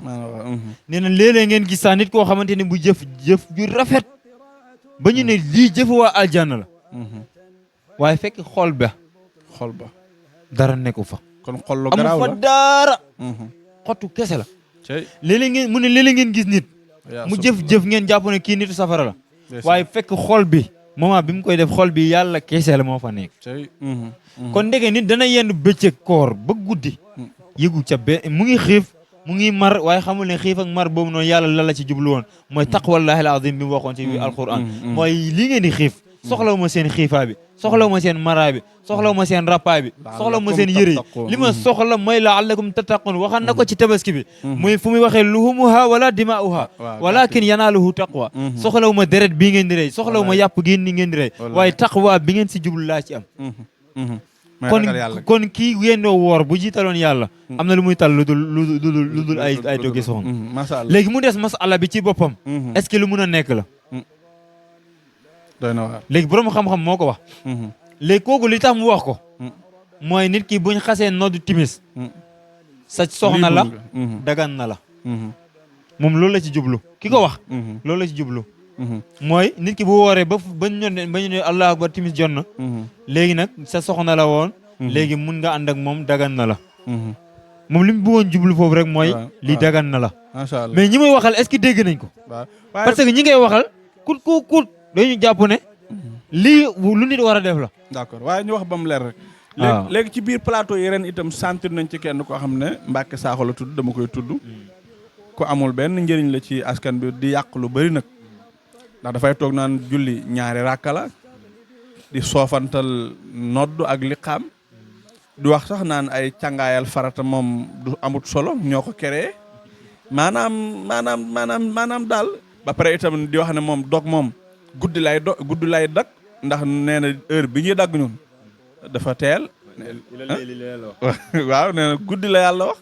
[SPEAKER 4] nee na léeg-léeg ngeen gis sax nit koo xamante ne bu jëf ju rafet ba ñu ne lii jëfu waa aljanna la waaye fekk xol ba dara nekku fa
[SPEAKER 1] kon xol lu
[SPEAKER 4] amu
[SPEAKER 1] garaaw
[SPEAKER 4] fa
[SPEAKER 1] la
[SPEAKER 4] dara xottu kese la léeg-léeg ngeen mu ne léeg-léeg ngeen gis nit mu jëf-jëf ngeen jàpp ne kii nitu safara la waaye fekk xol bi moment bi mu koy def xol bi yàlla kese la moo fa nekk kon ndege nit dana yenn bëccëg koor ba guddi yëgu ca mu ngi xiif mu ngi mar waaye xamul ne xiif ak mar boobu noonu yàlla la ci jublu woon mooy taqwallahi al azim bi mu waxoon ci alquran mooy li ngeen di xiif soxlawu ma seen xiifaa bi soxlawu ma seen maraa bi soxlawu ma seen rappaa bi soxlawu ma seen yëre yi li ma soxla mooy la'allakum tattaqun waxan na ko ci tabaski bi muy fu muy waxee luhumuha wala dimaa'uha walakin yanaaluhu taqwa soxlawu ma deret bii ngeen di rey soxlawu ma yàpp gi ngeen di rey waaye taqwa bi ngeen si jublu laa ci am kon kii yendoo woor bu jiitaloon yàlla am na lu muy tal lu dul ay doggi soxna léegi mu des masala bi ci boppam est-ce que lu mun a nekk la
[SPEAKER 1] doy na waar
[SPEAKER 4] léegi borom xam-xam moo ko wax léegi kooku li tax mu wax ko mooy nit ki buñ xasee noddu timis sa soxna la dagan na la moom loolu la ci jublu ki ko wax loolu la ci jublu mooy nit ki bu wooree ba ñu ne allahu akbar timis jot na léegi nag sa soxna la woon léegi mun nga ànd ak moom dagan na la moom li mu bëggoon jublu foofu rek mooy li dagan na la
[SPEAKER 1] macha allah
[SPEAKER 4] mais ñi may waxal est-ce que dégg nañ ko parce que ñi ngay waxal kut dañu jàpp ne lii lu nit war a def la
[SPEAKER 1] d'accord waaye ñu wax ba mu leer rek léegi ci biir plateau yi ren itam sentir nañ ci kenn koo xam ne Mbacke Sakho la tudd dama koy tudd ku amul benn njëriñ la ci askan bi di yàq lu bari nag ndax dafay toog naan julli ñaari ràkka la di soofantal nodd ak liqaam di wax sax naan ay càngaayal farata moom du amut solo ñoo ko créé maanaam daal ba pare itam di wax ne moom dog moom guddi lay dag ndax nee na heure bi ñuy dagg ñun dafa teel waaw nee na guddi la yàlla wax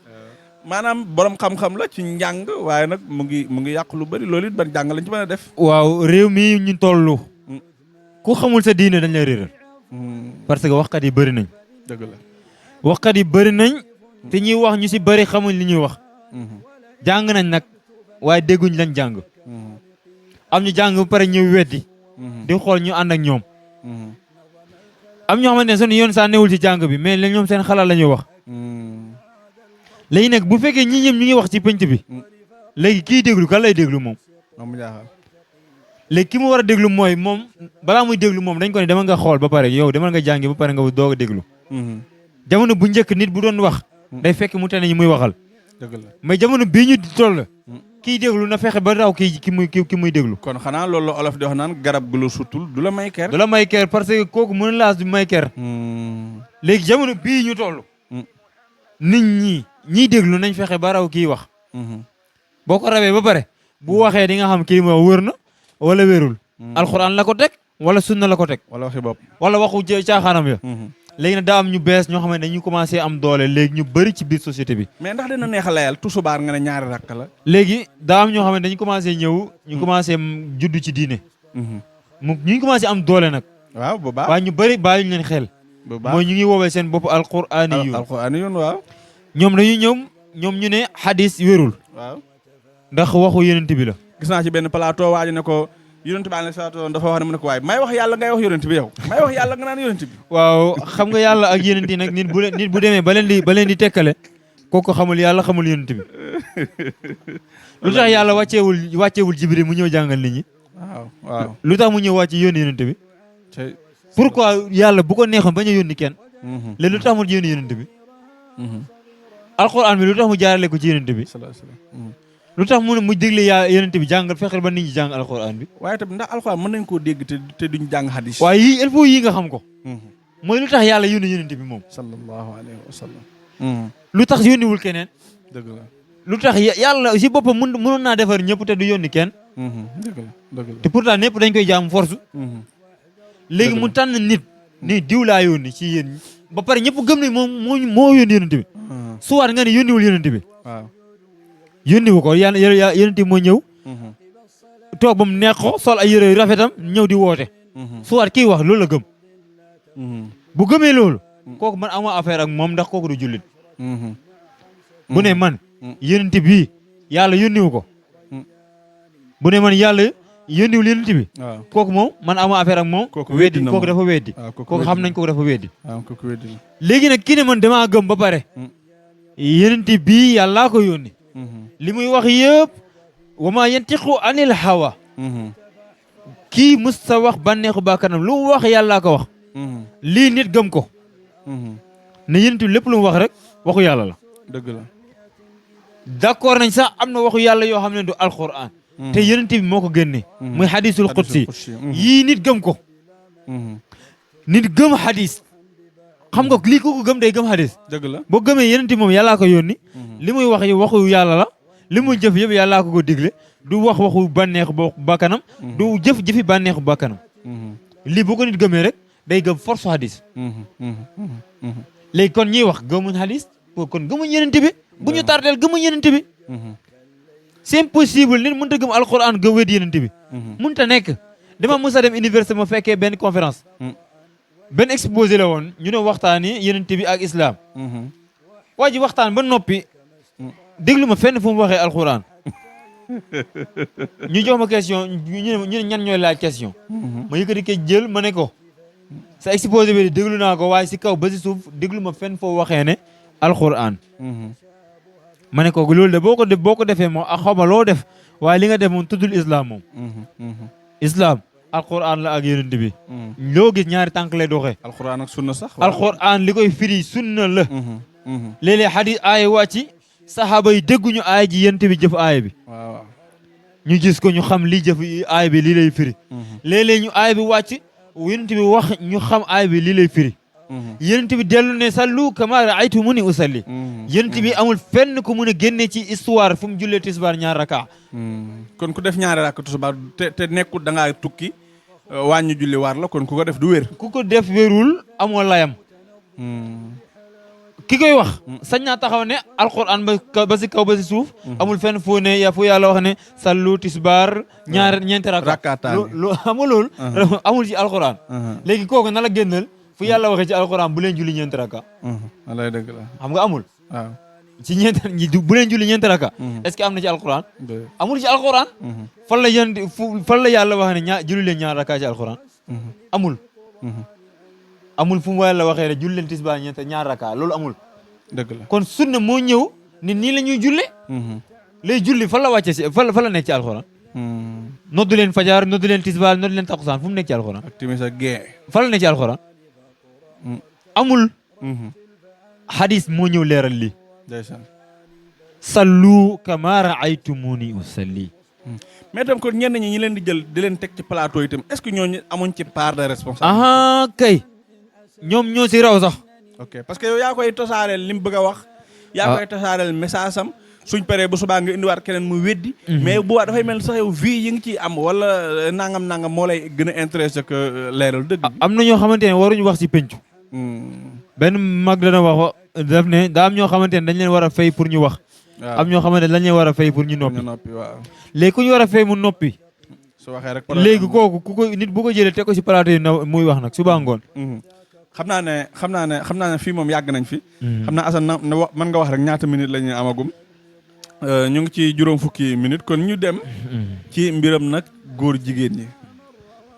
[SPEAKER 1] maanaam borom xam-xam la ci njàng waaye nag mu ngi yàq lu bari loolu it ban jàng lañ ci mën a def
[SPEAKER 4] waaw réew mi ñu tollu ku xamul sa diine dañ lay réeral parce que waxkat yi bëri nañ
[SPEAKER 1] dëgg la
[SPEAKER 4] waxkat yi bëri nañ te ñuy wax ñu si bëri xamuñ li ñuy wax jàng nañ nag waaye dégguñ lañ jàng am ñu jàng ba pare ñëw weddi di xool ñu ànd ak ñoom am ñoo xamante ne sunu yoon saa newul ci jàng bi mais la ñoom seen xalaat la ñuy wax léegi nag bu fekkee ñi ñëm ñu ngi wax ci penc bi léegi kii déglu kan lay déglu moom léegi ki mu war a déglu mooy moom balaa muy déglu moom dañ ko ne demal nga xool ba pare yow demal nga jàngi ba pare nga doog a déglu jamono bu njëkk nit bu doon wax day fekk mu tane ñi muy waxal
[SPEAKER 1] dëgg la
[SPEAKER 4] mais jamono bii ñu toll kii déglu na fexe ba raw ki muy déglu
[SPEAKER 1] kon xanaa loolu la olof di wax naan garab gu la sutul du la may ker
[SPEAKER 4] du la may ker parce que kooku mën laas du may ker léegi jamono bii ñu toll nit ñiy déglu nañ fexe ba raw kii wax boo ko rawee ba pare bu waxee di nga xam kii moo wër na wala wérul alxuraan la ko teg wala sunna la ko teg
[SPEAKER 1] wala waxi bopp
[SPEAKER 4] wala waxu caaxaanam ya léegi nag daa am ñu bees ñoo xam ne dañuy commencé am doole léegi ñu bëri ci biir société bi
[SPEAKER 1] mais ndax dina neex a layal tusubaar nga ne ñaari rakk la
[SPEAKER 4] léegi daa am ñoo xam ne dañu commencé ñëw ñu commencé juddu ci diine ñu commencé am doole nag
[SPEAKER 1] waaw bu baax
[SPEAKER 4] waaye ñu bëri bàyyi ñu leen xel
[SPEAKER 1] bu baax
[SPEAKER 4] mooy ñu ngi woowee seen bopp
[SPEAKER 1] alquraaniyun waaw
[SPEAKER 4] ñoom dañuy ñoom ñu ne xadis wérul
[SPEAKER 1] waaw
[SPEAKER 4] ndax waxu yonent bi la
[SPEAKER 1] gis naa ci benn plateau waaju ne ko yonent bi alayhi salaatu wa salaam dafa wax ne mu ne ko waaye may wax yàlla ngay wax yonent bi yow may wax yàlla nga naan yonent bi
[SPEAKER 4] waaw xam nga yàlla ak yonent yi nag nit bu demee ba leen di tekkale kooku xamul yàlla xamul yonent bi lu tax yàlla wàcceewul Jibril mu ñëw jàngal nit ñi
[SPEAKER 1] waaw
[SPEAKER 4] lu tax mu ñëw wàcce yónni yonent bi pourquoi yàlla bu ko neexoon bañ a yónni kenn léegi lu tax mu yónni yonent bi alxuraan bi lu tax mu jaarale ko ci yonent bi lu tax mu dégle yonent bi jàngal fexeel ba nit ñi jàng alxuraan bi
[SPEAKER 1] waaye tamit ndax alxuraan mën nañ koo dégg te duñ jàng hadis
[SPEAKER 4] waaye yii il faut yii nga xam ko mooy lu tax yàlla yónni yonent bi moom
[SPEAKER 1] sallallahu alayhi wa sallam
[SPEAKER 4] lu tax yónniwul keneen
[SPEAKER 1] dëgg la
[SPEAKER 4] lu tax yàlla si boppam mënoon naa defar ñëpp te du yónni kenn
[SPEAKER 1] dëgg la
[SPEAKER 4] te pourtant ñëpp dañ koy jaamu force léegi mu tànn nit ni diw laa yónni ci yéen ba pare ñëpp gëm ne moo yónni yonent bi suwaat nga ne yónniwul yonent bi
[SPEAKER 1] waaw
[SPEAKER 4] yónniwu ko yonent bi moo ñëw toog ba mu neex ko sol ay yére yu rafetam ñëw di woote suwaat kii wax loolu la gëm bu gëmee loolu kooku man amoo affaire ak moom ndax kooku du jullit bu ne man yonent bi yàlla yónniwu ko bu ne man yàlla yónniwul yonent bi
[SPEAKER 1] waaw
[SPEAKER 4] kooku moom man ama affaire ak moom
[SPEAKER 1] kooku weddi na
[SPEAKER 4] kooku
[SPEAKER 1] moom.
[SPEAKER 4] dafa weddi
[SPEAKER 1] waaw
[SPEAKER 4] kooku xam nañ kooku dafa weddi
[SPEAKER 1] waaw kooku weddi na.
[SPEAKER 4] léegi nag kii ne man damaa gëm ba pare yonent bii yàllaa ko yónni li muy wax yëpp wa ma yantiqu anil hawa kii mus sa wax bànneexu bàkkanam lu mu wax yàllaa ko wax lii nit gëm ko ne yonent bi lépp lu mu wax rek waxu yàlla la
[SPEAKER 1] dëgg la.
[SPEAKER 4] d'accord nañ sax am na waxu yàlla yoo xam ne du alquran te yonent bi moo ko génne muy hadisul qudsi yii nit gëm ko nit gëm hadis xam nga lii ku ko gëm day gëm hadis
[SPEAKER 1] dëgg la.
[SPEAKER 4] boo gëmee yonent bi moom yàllaa ko yónni li muy wax yi waxu yàlla la li muy jëf yëpp yàllaa ko digle du wax waxu bànneexu bàkkanam du jëf-jëfi bànneexu bàkkanam lii bu ko nit gëmee rek day gëm force hadis léegi kon ñiy wax gëmuñ hadis kon gëmuñ yonent bi bu ñu tardeel gëmuñ yonent bi c'est impossible nit mënut a gëm alquran gëm wéet yonent bi mënut a nekk dama mës a dem université ma fekkee benn conférence benn exposé la woon ñu ne waxtaani yonent bi ak islam waa ji waxtaan ba noppi déglu ma fenn fu mu waxee alquran ñu jox ma question ñu ne ñan ñooy laaj question ma yëkkati ke jël ma ne ko sa exposé bi déglu naa ko waaye si kaw ba si suuf déglu ma fenn foo waxee ne alquran ma ne ko loolu de boo ko defee moom ak xaw ma loo def waaye li nga def moom tuddul islam moom islam alquran la ak yonent bi loo gis ñaari tànk lay doxee
[SPEAKER 1] alquran ak sunna sax.
[SPEAKER 4] alquran li koy firi sunna la léeg-léeg xadis aaya wàcci saxaaba yi dégguñu aaya ji yonent bi jëf aaya bi
[SPEAKER 1] waaw
[SPEAKER 4] ñu gis ko ñu xam lii jëf aaya bi lii lay firi léeg-léeg ñu aaya bi wàcc yonent bi wax ñu xam aaya bi lii lay firi yonent bi dellu ne sallu kama raaytumuni usalli yonent bi amul fenn ku mun a génne ci histoire fu mu jullee tisbaar ñaar raka
[SPEAKER 1] kon ku def ñaari rakk tisbaar te nekkul da ngaa tukki wàññi julli war la kon ku ko def du wér.
[SPEAKER 4] ku ko def wérul amoo layam ki koy wax sañ naa taxaw ne alquran ba si kaw ba si suuf amul fenn foo ne fu yàlla wax ne sallu tisbaar ñeenti rakka lu amul loolu amul ci alquran léegi kooku na la génnal fu yàlla waxee ci alquran bu leen julli ñeenti rakka
[SPEAKER 1] walay dëgg la
[SPEAKER 4] xam nga amul
[SPEAKER 1] waaw
[SPEAKER 4] ci bu leen julli ñeenti rakka est-ce que am na ci alquran amul ci alquran fan la yàlla wax ne julli leen ñaar rakka ci alquran amul amul fu mu yàlla waxee ne julli leen tisbaar ñaar rakka loolu amul
[SPEAKER 1] dëgg la
[SPEAKER 4] kon sunna moo ñëw nit nii la ñuy julle lay julli fan la wàcce si fan la nekk ci alquran noddu leen fajar noddu leen tisbaar noddu leen takusaan fu mu nekk ci alquran
[SPEAKER 1] ak timis ak gee
[SPEAKER 4] fan la nekk ci alquran amul hadis moo ñëw leeral lii
[SPEAKER 1] ndeysaan
[SPEAKER 4] sallu kama raaytumuni usalli
[SPEAKER 1] mais tam kon ñenn ñi leen di jël di leen teg ci plateau itam est-ce que ñooñu amuñ ci part de responsabilité
[SPEAKER 4] aha kay ñoom ñoo si raw sax
[SPEAKER 1] ok parce que yow yaa koy tasaareel li mu bëgg a wax yaa koy tasaareel message am suñ paree bu subaa nga indiwaat keneen mu weddi mais bu waa dafay mel sax yow vie yi ngi ciy am wala nangam moo lay gën a intéressé que leeral dëgg bi
[SPEAKER 4] am na ñoo xamante ne waruñu wax si pencu benn mag dana wax daf ne daa am ñoo xamante ne dañ leen war a fay pour ñu wax am ñoo xamante ne dañ leen war a fay pour ñu noppi
[SPEAKER 1] waaw
[SPEAKER 4] léegi ku ñu war a fay mu noppi
[SPEAKER 1] su waxee rek
[SPEAKER 4] léegi kooku ku ko nit bu ko jëlee teg ko si plateau yi muy wax nag suba ngoon
[SPEAKER 1] xam naa ne fii moom yàgg nañ fi xam naa Assane na mën nga wax rek ñaata minute la ñuy amagum ñu ngi ci juróom fukki minute kon ñu dem ci mbiram nag góor jigéen ñi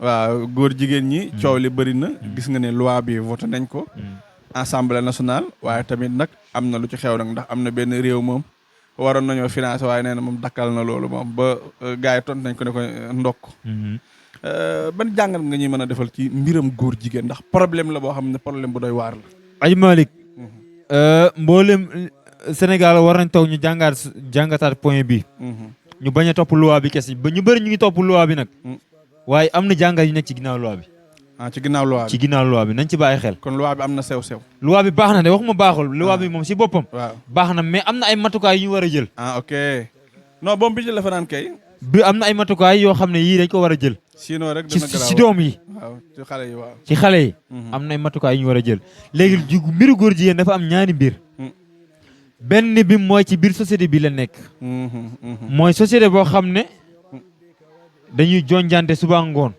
[SPEAKER 1] waaw góor jigéen ñi coow li bëri na gis nga ne loi bi voté nañ ko Assemblée nationale waaye tamit nag am na lu ci xew nag ndax am na benn réew moom waroon nañoo financé waaye nee na moom dakkal na loolu moom ba gars yi tont nañ ko ne ko ndokk ban jàngal nga ñuy mën a defal ci mbiram góor jigéen ndax problème la boo xam ne problème bu doy waar la
[SPEAKER 4] Aji Malick mboolem Sénégal war nañ taw ñu jàngataat point bi ñu bañ a topp loi bi kese ba ñu bëri ñu ngi topp loi bi nag waaye am na jàngat yu nekk ci ginnaaw loi bi
[SPEAKER 1] ci ginnaaw loi bi
[SPEAKER 4] ci ginnaaw loi bi nañ ci bàyyi xel
[SPEAKER 1] kon loi bi am na sew-sew
[SPEAKER 4] loi bi baax na de waxuma baaxul loi bi moom si boppam
[SPEAKER 1] waaw
[SPEAKER 4] baax na mais am na ay matukaay yu ñu war a jël
[SPEAKER 1] ok non boom bi ci la fa naan kay
[SPEAKER 4] bi am na ay matukaay yoo xam ne yii dañ ko war a jël
[SPEAKER 1] sinon rek
[SPEAKER 4] ci doom yi
[SPEAKER 1] waaw ci xale yi waaw
[SPEAKER 4] ci xale yi am na ay matukaay yu ñu war a jël léegi mbiru góor jigéen dafa am ñaari mbir benn bi mooy ci biir société bi la nekk mooy société boo xam ne dañuy jonjante suba ngoon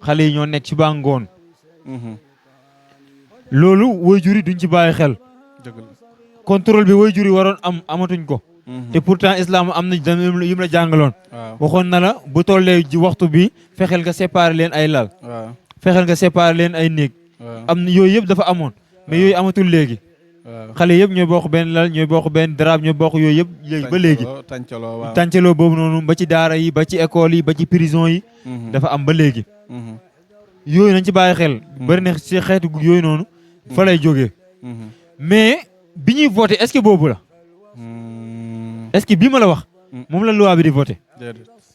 [SPEAKER 4] xale yi ñoo nekk suba ngoon loolu waajur yi duñ ci bàyyi xel contrôle bi waajur yi waroon amatuñ ko te pourtant islam am na yu mu la jàngaloon.
[SPEAKER 1] waaw
[SPEAKER 4] waxoon na la bu tollee ji waxtu bi fexeel nga séparer leen ay lal.
[SPEAKER 1] waaw
[SPEAKER 4] fexeel nga séparer leen ay néeg.
[SPEAKER 1] waaw
[SPEAKER 4] am na yooyu yëpp dafa amoon. mais yooyu amatul léegi.
[SPEAKER 1] waaw
[SPEAKER 4] xale yëpp ñooy bokk benn lal ñooy bokk benn drap ñooy bokk yooyu yëpp léegi ba léegi.
[SPEAKER 1] tàncaloo waaw
[SPEAKER 4] tàncaloo boobu noonu ba ci daara yi ba ci école yi ba ci prison yi. dafa am ba léegi. yooyu nañ ci bàyyi xel. bari na ci xeetu yooyu noonu. fa lay jógee. mais bi ñuy voté est-ce que boobu la. est-ce que bii ma la wax. moom la loi bi di voté.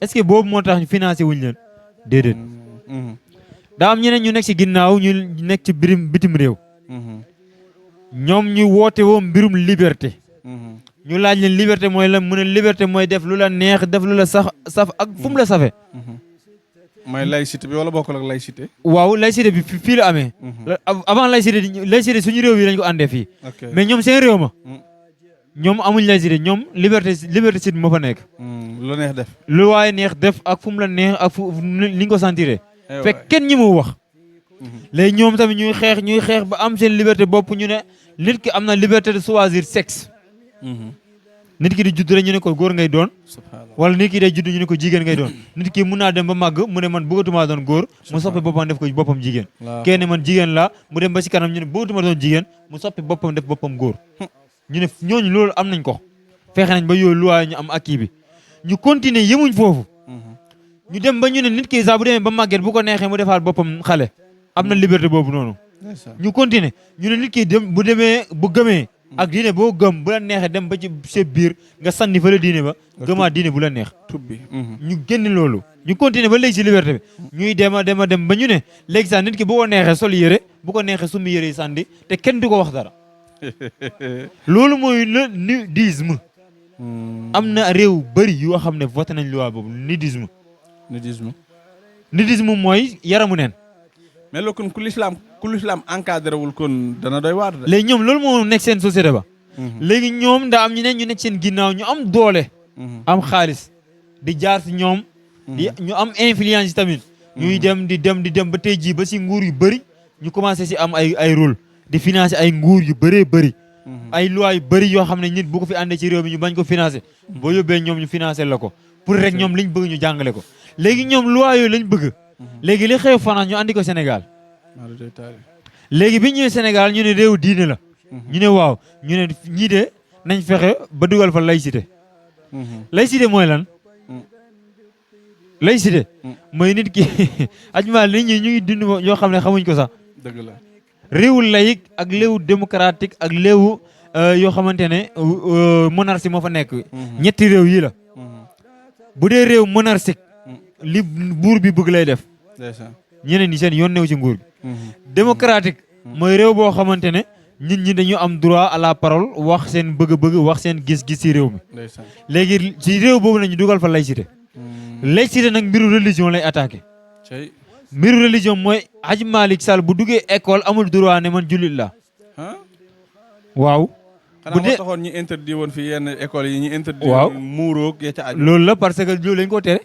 [SPEAKER 4] est-ce que boobu moo tax ñu financé wuñ leen. déedéet. daa am ñeneen ñu nekk ci ginnaaw ñu nekk ci bitim réew. ñoom ñu woote woo mbirum liberté. ñu laaj leen liberté mooy la mu ne liberté mooy def lu la neex def lu la saf ak fu mu la safe.
[SPEAKER 1] mooy laïcité bi wala bokkul ak laïcité.
[SPEAKER 4] waaw laïcité bi fii la amee. avant laïcité suñu réew yi lañ ko àndee fii. mais ñoom seen réew ma. ñoom amuñ laïcité ñoom liberté moo fa nekk.
[SPEAKER 1] lu neex def.
[SPEAKER 4] lu waaye neex def ak fu mu la neex ak fu li nga ko sentiré. fekk kenn ñi mu wax. léegi ñoom tamit ñuy xeex ba am seen liberté bopp ñu ne nit ki am na liberté de choisir sexe. nit ki di judd rek ñu ne ko góor ngay doon. wala nit ki day judd ñu ne ko jigéen ngay doon. nit ki mun naa dem ba màgg mu ne man bëggatuma doon góor mu soppi boppam def ko boppam jigéen. kenn man jigéen la mu dem ba ci kanam ñu ne bëggatuma doon jigéen mu soppi boppam def boppam góor. ñu ne ñooñu loolu am nañ ko. fexe nañ ba yooyu luwaay ñu am akii bi ñu continuer yemuñ foofu. ñu dem ba ñu ne nit ki sax bu demee ba màgget bu ko neexee mu defaat boppam xale. am na liberté boobu noonu. ñu continuer ñu ne nit ki dem bu demee bu gëmee. ak diine boo gëm bu la neexee dem ba ci sa biir nga sànni fa la diine ba gëmaa diine bu la neex.
[SPEAKER 1] tubbi.
[SPEAKER 4] ñu génn loolu. ñu continuer ba léegi ci liberté bi. ñuy dem a dem ba ñu ne léegi sax nit ki bu ko neexee sol yére bu ko neexee summi yére yi sànni te kenn du ko wax dara. loolu mooy le nudisme. am na réew bëri yoo xam ne voté nañ loi boobu nudisme. nudisme mooy yaramu neen.
[SPEAKER 1] mais loolu kon ku l'islam encadré wul kon dana doy waar de.
[SPEAKER 4] léegi ñoom loolu moo nekk seen société ba. léegi ñoom daa am ñu nekk seen ginnaaw ñu am doole. am xaalis di jaar si ñoom. ñu am influence yi tamit. ñuy dem di dem ba tey jii ba si nguur yu bëri ñu commencé si am ay rôle di financer ay nguur yu bëree bëri. ay loi yu bëri yoo xam ne nit bu ko fi àndee ci réew mi ñu bañ ko financer. boo yóbbee ñoom ñu financer la ko pour rek ñoom liñ bëgg ñu jàngale ko. léegi ñoom loi yooyu lañ bëgg. léegi li xew France ñu andi ko Sénégal. léegi bi ñëwee Sénégal ñu ne réew diine la. ñu ne waaw ñu ne ñii de nañ fexe ba dugal fa laïcité. laïcité mooy lan. laïcité mooy nit ki ajuma nit ñi ñu ngi dund yoo xam ne xamuñ ko sax.
[SPEAKER 1] dëgg la
[SPEAKER 4] réewu laïque ak réewu démocratique ak réewu yoo xamante ne monarchie moo fa nekk. ñetti réew yi la. bu dee réew monarchique. li buur bi bëgg lay def. ñeneen ñi seen yoon new ci nguur bi. démocratique mooy réew boo xamante ne nit ñi dañu am droit à la parole wax seen bëgg-bëgg wax seen gis-gis ci réew mi. léegi ci réew boobu nañu dugal fa laïcité. laïcité nag mbiru religion lay attaqué. mbiru religion mooy Hadj Malick Sall bu duggee école amul droit ne man jullit la. waaw.
[SPEAKER 1] bu dee taxoon ñu interdit woon fi yenn école yi ñu interdit.
[SPEAKER 4] waaw
[SPEAKER 1] muuroog ya ca aju.
[SPEAKER 4] loolu la parce que loolu lañ ko tere.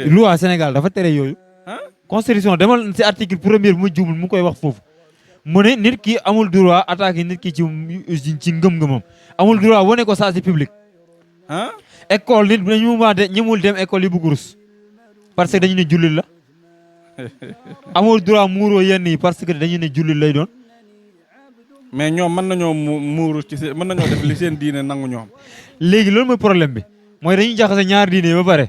[SPEAKER 4] loi Sénégal dafa tere yooyu. constitution demal ci article premier bu ma juumul mu koy wax foofu. mu ne nit ki amul droit attaquer nit ki ci ngëm-ngëmam amul droit wane ko saa ci public. école nit dañu ñemul dem école yi bu gurus parce que dañu ne jullit la. amul droit muuroo yenn yi parce que dañu ne jullit lay doon.
[SPEAKER 1] mais ñoom mën nañoo muuru ci mën nañoo def li seen diine nangu ñoom.
[SPEAKER 4] léegi loolu mooy problème bi mooy dañuy jaxase ñaar diine yi ba pare.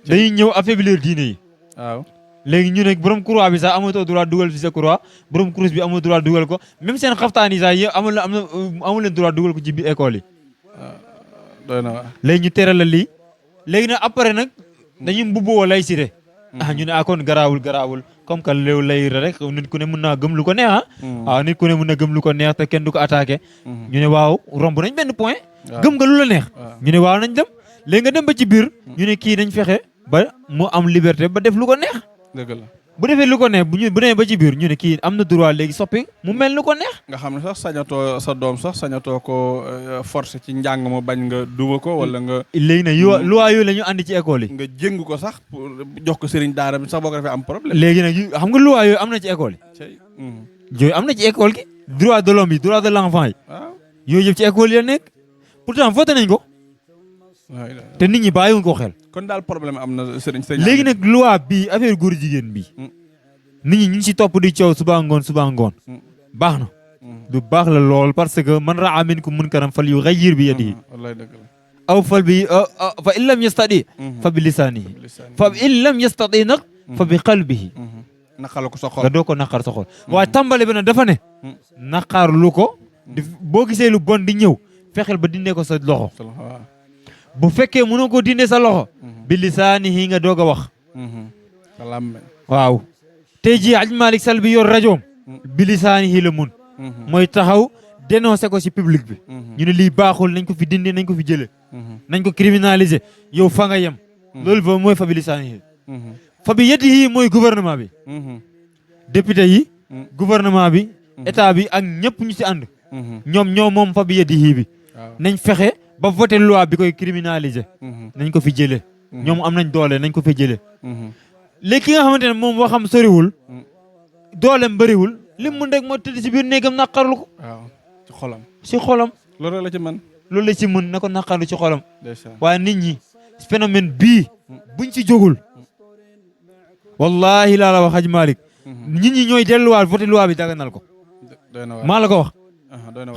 [SPEAKER 4] dañuy ñëw affaiblir diine yi.
[SPEAKER 1] waaw
[SPEAKER 4] léegi ñu ne borom croix bi sax amatoo droit dugal fi sa croix borom croix bi amul droit dugal ko même seen xaftaan yi sax yi amul leen droit dugal ko ci biir école yi.
[SPEAKER 1] doy na waar.
[SPEAKER 4] léegi ñu tere la lii léegi nag après nag dañuy mbubboo laïcité. ñu ne kon garaawul comme que léew lay rek nit ku ne mën naa gëm lu ko neex ah. nit ku ne mën na gëm lu ko neex te kenn du ko attaqué. ñu ne waaw romb nañ benn point. gëm nga lu la neex. ñu ne waaw nañ dem léegi nga dem ba ci biir. ñu ne kii nañ fexe ba mu am liberté ba def lu ko neex.
[SPEAKER 1] dëgg la
[SPEAKER 4] bu defee lu ko neex bu demee ba ci biir ñu ne kii am na droit léegi soppi mu mel lu ko neex.
[SPEAKER 1] nga xam ne sax sañatoo sa doom sax sañatoo ko forcé ci njàng ma bañ nga duma ko wala nga.
[SPEAKER 4] léegi nag loi yooyu la ñu andi ci école yi.
[SPEAKER 1] nga jéng ko sax pour jox ko sëriñ daara bi sax boo ko defee am problème.
[SPEAKER 4] léegi nag xam nga loi yooyu am na ci école yi. yooyu am na ci école gi. droit de l'homme yi droit de l'enfant yi.
[SPEAKER 1] waaw
[SPEAKER 4] yooyu yëpp ci école yi la nekk pourtant voté nañ ko te nit ñi bàyyiwuñ ko xel.
[SPEAKER 1] kon daal problème am na sëriñ.
[SPEAKER 4] léegi nag loi bii affaire góor jigéen bi nit ñi ñu ngi si topp di coow suba ngoon baax na du baax la lool parce que man raa minkum munkaran falyughayyir bi yadihi
[SPEAKER 1] wallaay dëgg la.
[SPEAKER 4] aw fa in lam yastati fa bi lisaanihi fa in lam yastati nag fa bi qalbihi
[SPEAKER 1] naqal ko sa xol
[SPEAKER 4] nga doo ko naqar sa xol waaye tàmbale bi nag dafa ne naqar lu ko boo gisee lu bon di ñëw fexeel ba dindee ko sa loxo bu fekkee mënoo ko dindee sa loxo bi lisaanihi nga doog a wax waaw tey jii Aj Malick Sall bi yor rajoom bi lisaanihi la mun mooy taxaw dénoncé ko ci public bi ñu ne lii baaxul nañ ko fi dindi nañ ko fi jële nañ ko criminaliser yow fa nga yem loolu ba mooy fa bi lisaanihi fa bi yadihi mooy gouvernement bi député yi gouvernement bi état bi ak ñëpp ñu ci ànd ñoom moom fa bi yadihi bi nañ fexe ba voté loi bi koy criminaliser nañ ko fi jële ñoom am nañ doole nañ ko fi jële léegi ki nga xamante ne moom waxam soriwul dooleem bëriwul li mu rek moo tëdd ci biir néegam naqarlu ko
[SPEAKER 1] waaw ci xolam
[SPEAKER 4] ci xolam
[SPEAKER 1] loolu la ci mën
[SPEAKER 4] loolu la ci mën na ko naqarlu ci xolam waaye nit ñi phénomène bii buñ ci jógul wallahi laa la wax Aj Malick nit ñi ñooy delluwaat voté loi bi daganal ko maa la ko wax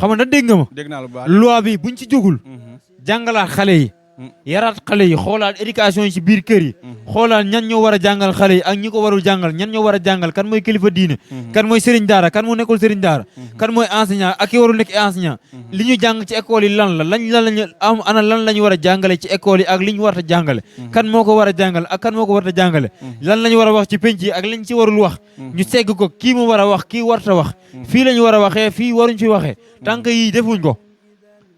[SPEAKER 4] xam nga dégg nga ma
[SPEAKER 1] dégg naa lu baax
[SPEAKER 4] loi bi buñ ci jógul jàngalaat xale yi yaraat xale yi xoolaat éducation yi ci biir kër yi xoolaat ñan ñoo war a jàngal xale yi ak ñi ko warul jàngal ñan ñoo war a jàngal kan mooy kilifa diine kan mooy sëriñ daara kan moo nekkul sëriñ daara kan mooy enseignant ak ki warul nekk enseignant li ñu jàng ci école yi lan lañu am ana lan la ñu war a jàngale ci école yi ak li ñu war a jàngale kan moo ko war a jàngale ak kan moo ko war a jàngale lan la ñu war a wax ci penc yi ak liñ ci warul wax ñu segg ko kii mu war a wax kii warta wax fii la ñu war a waxee fii waruñ fi waxee tànk yi defuñ ko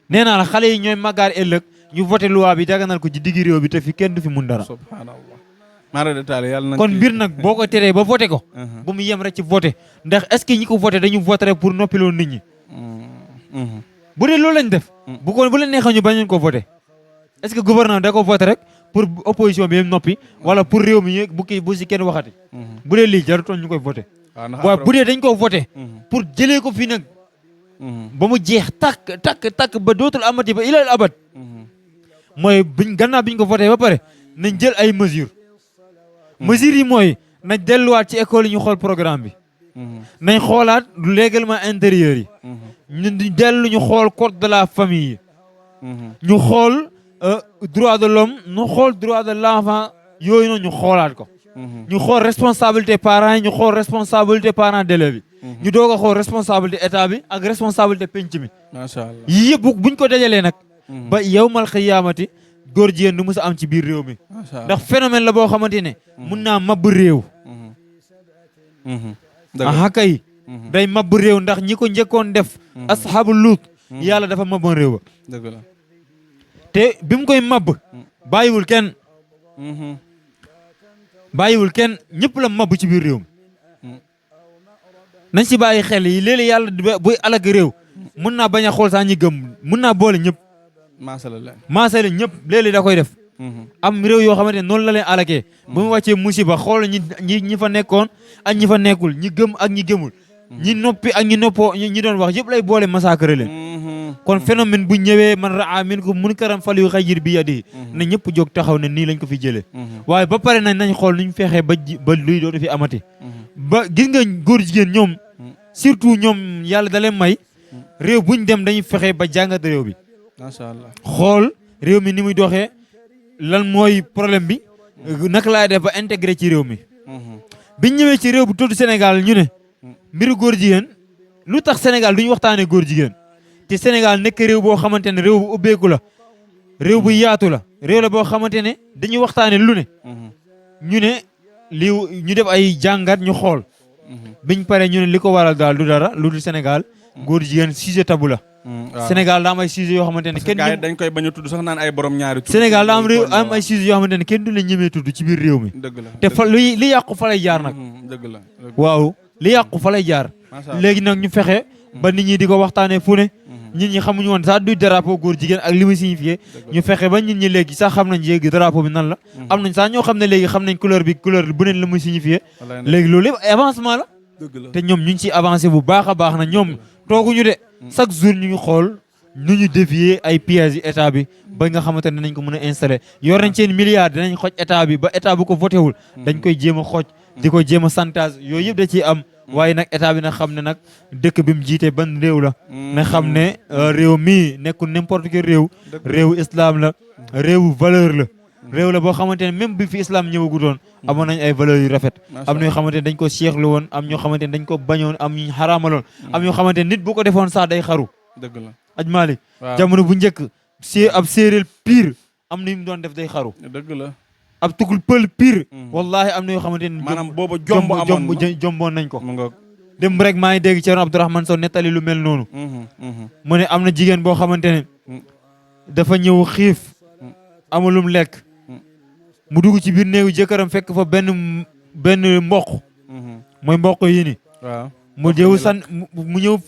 [SPEAKER 4] nee naa la xale yi ñooy màggaar ëllëg ñu voté loi bi daganal ko ci diggi réew bi te fi kenn du fi mun dara
[SPEAKER 1] subhanallah mara de taale yàlla na
[SPEAKER 4] kon mbir nag boo ko teree ba voté ko bu mu yem rek ci voté ndax est-ce que ñi ko voté dañu voté rek pour noppiloo nit ñi bu dee loolu lañ def bu leen neexee ñu bañoon ko voté est-ce que gouvernement da ko voté rek pour opposition bi yem noppi wala pour réew mi bu si kenn waxati bu dee lii jarutoon ñu koy voté waaye bu dee dañ ko voté pour jëlee ko fii nag ba mu jeex takk ba dootul amati ba ilal abad mooy gannaaw biñ ko voté ba pare nañ jël ay mesures mesures yi mooy nañ delluwaat ci école yi ñu xool programme bi nañ xoolaat règlement intérieur yi ñu dellu ñu xool code de la famille yi ñu xool droit de l'homme ñu xool droit de l'enfant yooyu noonu ñu xoolaat ko ñu xool responsabilité parents yi ñu xool responsabilité parents d'élèves yi ñu doog a xool responsabilité état bi ak responsabilité penc mi
[SPEAKER 1] macha allah
[SPEAKER 4] yii yëpp buñ ko dajalee nag ba yawmal xiyaamati góor jigéen du mës a am ci biir réew mi ndax phénomène la boo xamante ne mun naa mabb réew aha kay day mabb réew ndax ñi ko njëkkoon def asxaabu luut yàlla dafa mabboon réew ba
[SPEAKER 1] dëgg la
[SPEAKER 4] te bi mu koy mabb bàyyiwul kenn ñëpp la mabb ci biir réew mi nañ si bàyyi xel yi léeg-léeg yàlla buy alag réew mun naa bañ a xool sax ñi gëm mun naa boole ñëpp maasale ñëpp léeg-léeg da koy def am réew yoo xamante ne noonu la leen alakee ba mu wàccee musiba xool ñi fa nekkoon ak ñi fa nekkul ñi gëm ak ñi gëmul ñi noppi ak ñi noppoo ñi doon wax yëpp lay boole massacre leen kon phénomène bu ñëwee man raa minkum munkaran falyughayyir bi yadihi na ñëpp jóg taxaw ne nii lañ ko fi jëlee waaye ba pare nañ xool nuñ fexee ba luy dootu fi amati ba gis nga góor jigéen ñoom surtout ñoom yàlla da leen may réew buñ dem dañuy fexe ba jàngat réew bi
[SPEAKER 1] macha allah
[SPEAKER 4] xool réew mi ni muy doxee lan mooy problème bi naka laay def ba intégré ci réew mi biñ ñëwee ci réew bu tudd Sénégal ñu ne mbiru góor jigéen lu tax Sénégal duñu waxtaanee góor jigéen te Sénégal nekk réew boo xamante ne réew bu ubbeeku la réew bu yaatu la réew la boo xamante ne dañuy waxtaanee lu ne ñu ne li ñu def ay jàngat ñu xool biñ pare ñu ne li ko waral daal du dara lu dul Sénégal góor jigéen sujet tabou la Sénégal daa am ay sujets yoo xamante ne kenn
[SPEAKER 1] dañ koy bañ a tudd sax naan ay borom ñaari tudd
[SPEAKER 4] Sénégal daa am ay sujets yoo xamante ne kenn du la ñemee tudd ci biir réew mi
[SPEAKER 1] dëgg la
[SPEAKER 4] te fa li yàqu fa lay jaar nag
[SPEAKER 1] dëgg la
[SPEAKER 4] waaw li yàqu fa lay jaar léegi nag ñu fexe ba nit ñi di ko waxtaanee fu ne nit ñi xamuñu woon sax du drapeau góor jigéen ak li muy signifié ñu fexe ba nit ñi léegi sax xam nañ léegi drapeau bi nan la am nañ sax ñoo xam ne léegi xam nañ couleur bu neen la muy signifié léegi loolu lépp avancement la te ñoom ñu ngi ciy avancé bu baax a baax na ñoom tooguñu de chaque jour ñu ngi xool nu ñu dévier ay pièges yi état bi ba nga xamante ne nañ ko mën a installer yor nañ seen milliards dinañ xoj état bi ba état bu ko voté wul dañ koy jéem a xoj di ko jéem a chantage yooyu yëpp da ciy am waaye nag état bi na xam ne nag dëkk bi mu jiite ban réew la na xam ne réew mii nekkul n'importe quel réewu islam la réewu valeur la réew la boo xamante ne même bi fi islam ñëwagutoon amoon nañ ay valeurs yu rafet am ñoo xamante ne dañ ko seexlu woon am ñoo xamante ne dañ ko bañoon am ñu xaraamaloon am ñoo xamante ne nit bu ko defoon sax day xaru
[SPEAKER 1] dëgg la
[SPEAKER 4] aj Malick jamono bu njëkk ab séeréer pire am na yu mu doon def day xaru
[SPEAKER 1] dëgg la
[SPEAKER 4] ab tugul pël pire wallahi am na yoo xamante ne
[SPEAKER 1] maanaam booba
[SPEAKER 4] jomboon nañ ko dem rek maa ngi dégg Thierno Abdourahmane Sow nettali lu mel noonu mu ne am na jigéen boo xamante ne dafa ñëw xiif amulum lekk mu dugg ci biir néegu jëkkëram fekk fa benn mboq mooy mboq yi ni
[SPEAKER 1] waaw
[SPEAKER 4] mu ñëw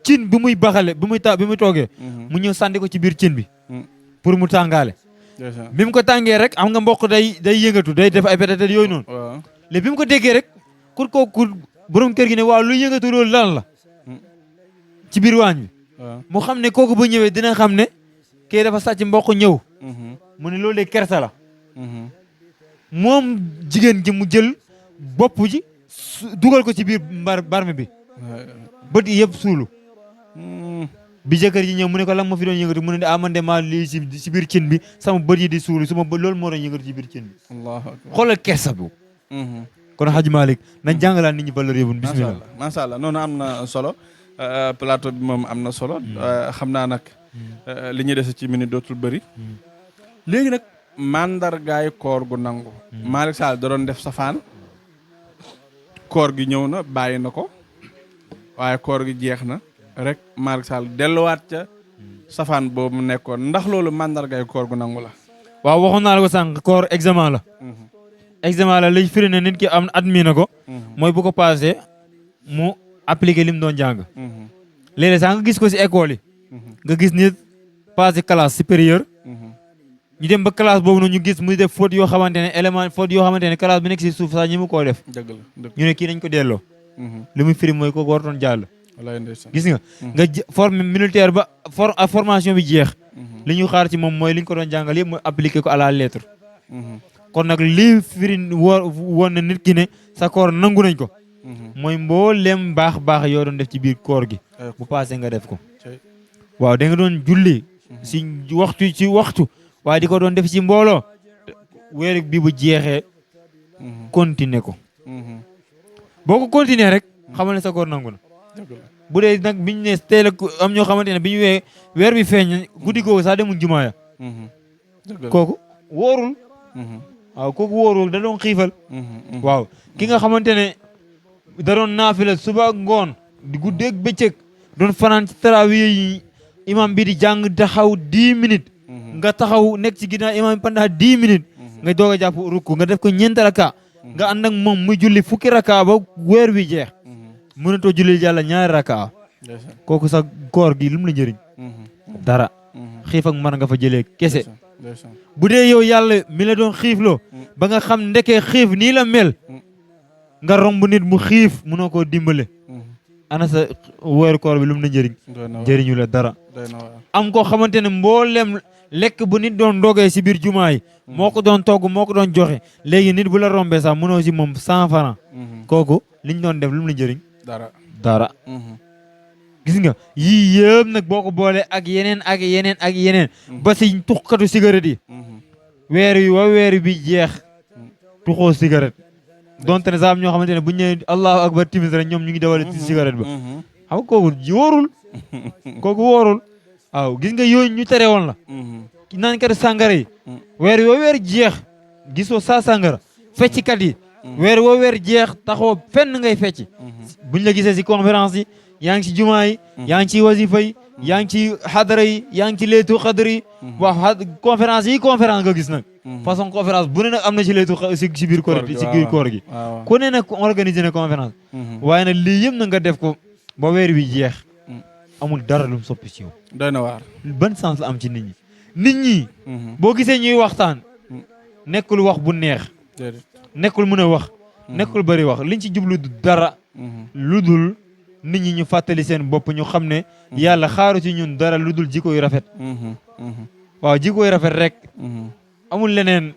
[SPEAKER 4] cin bi muy baxale bi muy toogee mu ñëw sànni ko ci biir cin bi pour mu tàngaale bi mu ko tàngee rek am nga mboq day yëngatu day def ay pétatet yooyu noonu léegi bi mu ko déggee rek ku borom kër gi ne waaw lu yëngatu loolu lan la ci biir waañ bi mu xam ne kooku bu ñëwee dina xam ne kii dafa sàcc mboq ñëw mu ne loolu de kersa la moom jigéen ji mu jël bopp ji dugal ko ci biir barme bi bët yi yëpp suulu bi jëkkër ji ñëw mu ne ko lan ma fi doon yëngatu mu ne man de maa lii si biir cin bi sama bët yi di suulu suma bët loolu moo doon yëngatu ci biir cin bi xoolal kersa boobu kon Hadj Malick nañ jàngalaat nit ñi valeur yëpp bismillah
[SPEAKER 1] macha allah noonu am na solo plateau bi moom am na solo xam naa nag li ñuy dese ci minute dootul bëri léegi nag mandargaay koor gu nangu Malick Sall da doon def safaan koor gi ñëw na bàyyi na ko waaye koor gi jeex na rek Malick Sall delluwaat ca safaan boobu mu nekkoon ndax loolu mandargaay koor gu nangu la
[SPEAKER 4] waaw waxoon naa la ko sànq koor examen la examen la lay firi ne nit ki am admis na ko mooy bu ko passé mu appliqué li mu doon jàng léeg-léeg sax nga gis ko si école yi nga gis nit passé classe supérieure ñu dem ba classe boobu noonu ñu gis muy def faute yoo xamante ne élément faute yoo xamante ne classe bi nekk si suuf sax ñi mu koo def ñu ne kii nañ ko delloo li muy firi mooy ko warutoon jàll gis nga forme militaire ba formation bi jeex li ñu xaar ci moom mooy li ñu ko doon jàngal yëpp mooy appliqué ko à la lettre kon nag lii firi woon na nit ki ne sa koor nangu nañ ko mooy mbooleem baax yoo doon def ci biir koor gi bu passé nga def ko waaw da nga doon julli si waxtu waaye di ko doon def ci mbooloo weer bi bu jeexee continuer ko boo ko continuer rek xamal ne sa koor nangu na bu dee nag biñu ne teel a am ñoo xamante ne bi ñu weer bi feeñ guddi googu sax demul jumaaya kooku wóorul waaw kooku wóorul da doon xiifal waaw ki nga xamante ne da doon naafila suba ngoon di guddeeg bëccëg doon fanaan ci tarawih yi imam bi di jàng taxaw 10 minutes nga taxaw nekk ci ginnaaw imam bi pendant 10 minutes nga doog a jàpp rukku nga def ko 4 raka nga ànd ak moom muy julli fukki raka ba weer wi jeex mënatoo julli yàlla 2 raka kooku sax koor gi lu mu la njëriñ dara xiif ak mar nga fa jëlee kese bu dee yow yàlla mi la doon xiifloo ba nga xam ndekee xiif nii la mel nga romb nit mu xiif mënoo koo dimbale ana sa weeru koor bi lu mu na njëriñ njëriñu la dara am koo xamante ne mboolem lekk bu nit doon ndogee si biir jumaa yi moo ko doon togg moo ko doon joxe léegi nit bu la rombee sax mënoo si moom 100 francs kooku liñ doon def lu mu la njëriñ dara gis nga yii yëpp nag boo ko boolee ak yeneen ba si tuxkatu cigarette yi weer bi jeex tuxoo cigarette donte ne sax am ñoo xamante ne bu ñu nee allahu akbar timis rek ñoom ñu ngi dawale ci cigarette ba xam kooku wóorul waaw gis nga yooyu ñu tere woon la naan kat sàngara yi weer jeex gisoo saa sàngara fecckat yi weer jeex taxoo fenn ngay fecc buñ la gisee si conférence yi yaa ngi ci jumaa yi yaa ngi ci wasifa yi yaa ngi ci xadara yi yaa ngi ci leetu xadara yi waaw conférence nga gis nag façon conférence bu ne nag am na ci leetu si biir koor gi ku ne nag organiser na conférence waaye nag lii yëpp na nga def ko ba weer wi jeex amul dara lu mu soppi ci yow
[SPEAKER 1] doy na waar
[SPEAKER 4] ban sens la am ci nit ñi boo gisee ñuy waxtaan nekkul wax bu neex nekkul mën a wax nekkul bëri wax liñ ci jublu du dara lu dul nit ñi ñu fàttali seen bopp ñu xam ne yàlla xaaru ci ñun dara lu dul jikko yu rafet waaw jikko yu rafet rek amul leneen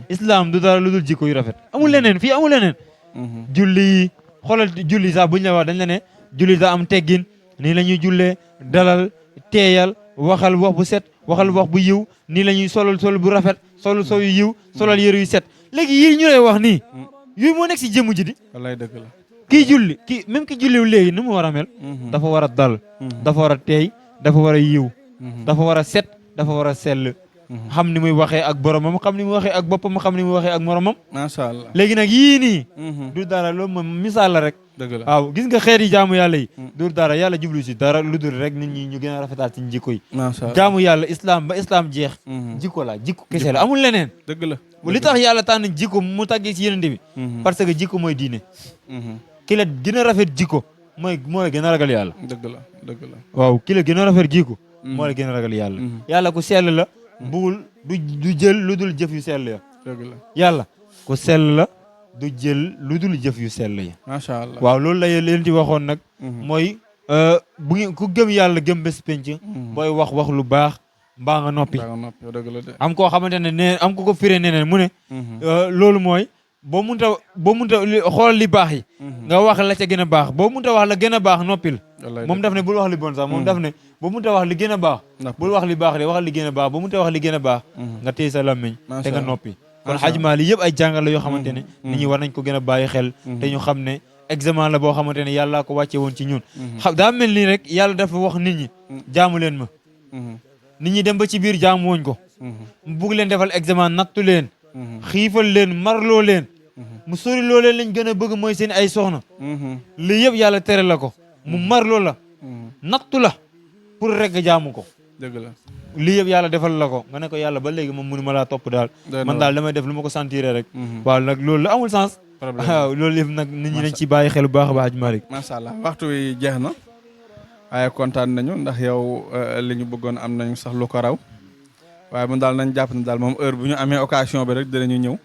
[SPEAKER 4] islam du dara lu dul jikko yu rafet amul leneen fii amul leneen julli yi xoolal julli sax buñ la wax dañ la ne julli daa am teggin nii la ñuy jullee dalal teeyal waxal wax bu set waxal wax bu yiw nii la ñuy solal sol bu rafet solal sol yu yiw solal yëre yu set léegi yii ñu lay wax nii yooyu moo nekk si jëmm ji di
[SPEAKER 1] wallaay dëgg la
[SPEAKER 4] kii julli kii même ki julliw léegi ni mu war a mel dafa war a dal dafa war a teey dafa war a yiw dafa war a set dafa war a sell xam ni muy waxee ak boromam xam ni muy waxee ak boppam xam ni muy waxee ak moromam
[SPEAKER 1] macha allah
[SPEAKER 4] léegi nag yii nii du dara loolu moom misaal la rek
[SPEAKER 1] dëgg la
[SPEAKER 4] waaw gis nga xeet yi jaamu yàlla yi du dara yàlla jublu si dara lu dul rek nit ñi ñu gën a rafetaal ci jikko yi
[SPEAKER 1] macha allah
[SPEAKER 4] jaamu yàlla islam ba islam jeex jikko la jikko kese la amul leneen
[SPEAKER 1] dëgg la
[SPEAKER 4] li tax yàlla tànn jikko mu tàggee si yenente bi parce que jikko mooy diine ki la gën a rafet jikko moo la gën a ragal yàlla
[SPEAKER 1] dëgg la dëgg la
[SPEAKER 4] waaw ki la gën a rafet jikko moo la gën a ragal yàlla yàlla ku sell la bugul du jël lu dul jëf yu sell ya
[SPEAKER 1] dëgg la
[SPEAKER 4] yàlla ku sell la du jël lu dul jëf yu sell ya
[SPEAKER 1] macha allah
[SPEAKER 4] waaw loolu la leen di waxoon nag mooy bu ngeen ku gëm yàlla gëm bés penc booy wax lu baax mbaa nga noppi
[SPEAKER 1] dëgg la de
[SPEAKER 4] am koo xamante ne nee am ko firee neneen mu ne loolu mooy boo munta xoolal li baax yi nga wax la ca gën a baax boo munta wax la gën a baax noppil moom daf ne bul wax li bon sax moom daf ne boo munta wax li gën a baax bul wax li baax de wax li gën a baax boo munta wax li gën a baax nga téye sa làmmiñ te nga noppi kon Hadj Malick yëpp ay jàngal la yoo xamante ne nit ñi war nañ ko gën a bàyyi xel te ñu xam ne examen la boo xamante ne yàllaa ko wàcce woon ci ñun daa mel nii rek yàlla dafa wax nit ñi jaamu leen ma nit ñi dem ba ci biir jaamu woñ ko mu bugg leen defal examen nattu leen xiifal leen marloo leen mu sori loo leen lañ gën a bëgg mooy seen ay soxna lii yëpp yàlla tere la ko mu marloo la nattu la pour rek jaamu ko
[SPEAKER 1] dëgg la
[SPEAKER 4] lii yëpp yàlla defal la ko nga ne ko yàlla ba léegi moom mënu ma laa topp daal man daal damay def lu ma ko sentir rek waaw nag loolu la amul sens waaw loolu yëpp nag nit ñi dañ ci bàyyi xel bu baax a baax Hadj Malick
[SPEAKER 1] macha allah waxtu wi jeex na waaye kontaan nañu ndax yow li ñu bëggoon am nañu sax lu ko raw waaye mun daal nañ jàpp ne daal moom heure bu ñu amee occasion bi rek dinañu ñëw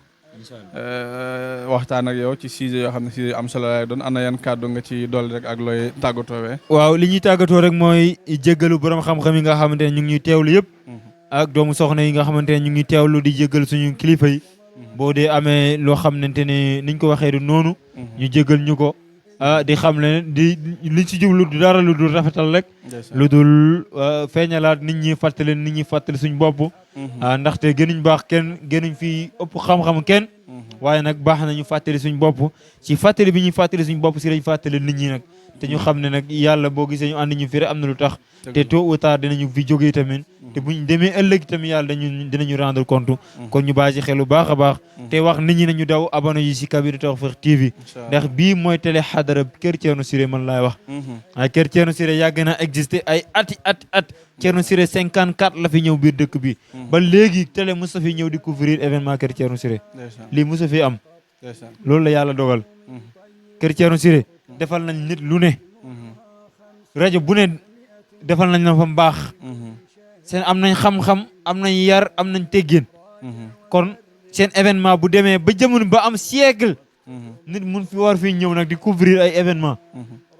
[SPEAKER 1] waxtaan ak yow ci sujet yoo xam ne sujet am solo lay doon ana yan kàddu nga ci dolli rek ak looy tàggatoowee
[SPEAKER 4] waaw li ñuy tàggatoo rek mooy jéggalu borom xam-xam yi nga xamante ne ñu ngi ñuy teewlu yëpp ak doomu soxna yi nga xamante ne ñu ngi teewlu di jéggal suñu kilifa yi boo dee amee loo xamante ne niñ ko waxee du noonu ñu jéggal ñu ko di xam ne di liñ si jublu du dara lu dul rafetal rek lu dul feeñalaat nit ñi fàttali suñ bopp ndaxte gënuñ baax kenn gënuñ fi ëpp xam-xam kenn waaye nag baax na ñu fàttali suñ bopp ci fàttali bi ñuy fàttali suñ bopp si lañ fàttali nit ñi nag te ñu xam ne nag yàlla boo gisee ñu ànd ñu fi rek am na lu tax te tôt ou tard dinañu fi jógee tamit te buñ demee ëllëg tamit yàlla dinañu rendre compte kon ñu bàyyi ci xel bu baax a baax te wax nit ñi nañu daw abonné yi si Kabirou Tawfekh TV ndax bii mooy télé xadara kër Thierno Siré man laay wax waaye kër Thierno Siré yàgg na existé ay at Thierno Siré 54 la fi ñëw biir dëkk bi ba léegi télé musa fi ñëw di couvrir événement kër Thierno Siré lii musa fi am loolu la yàlla dogal kër Thierno Siré defal nañ nit lu ne rajo bu ne defal nañ la fa mbaax seen am nañ xam-xam am nañ yar am nañ teggin kon seen événement bu demee ba jamono ba am siècle nit mun fi war fi ñëw nag di couvrir ay événement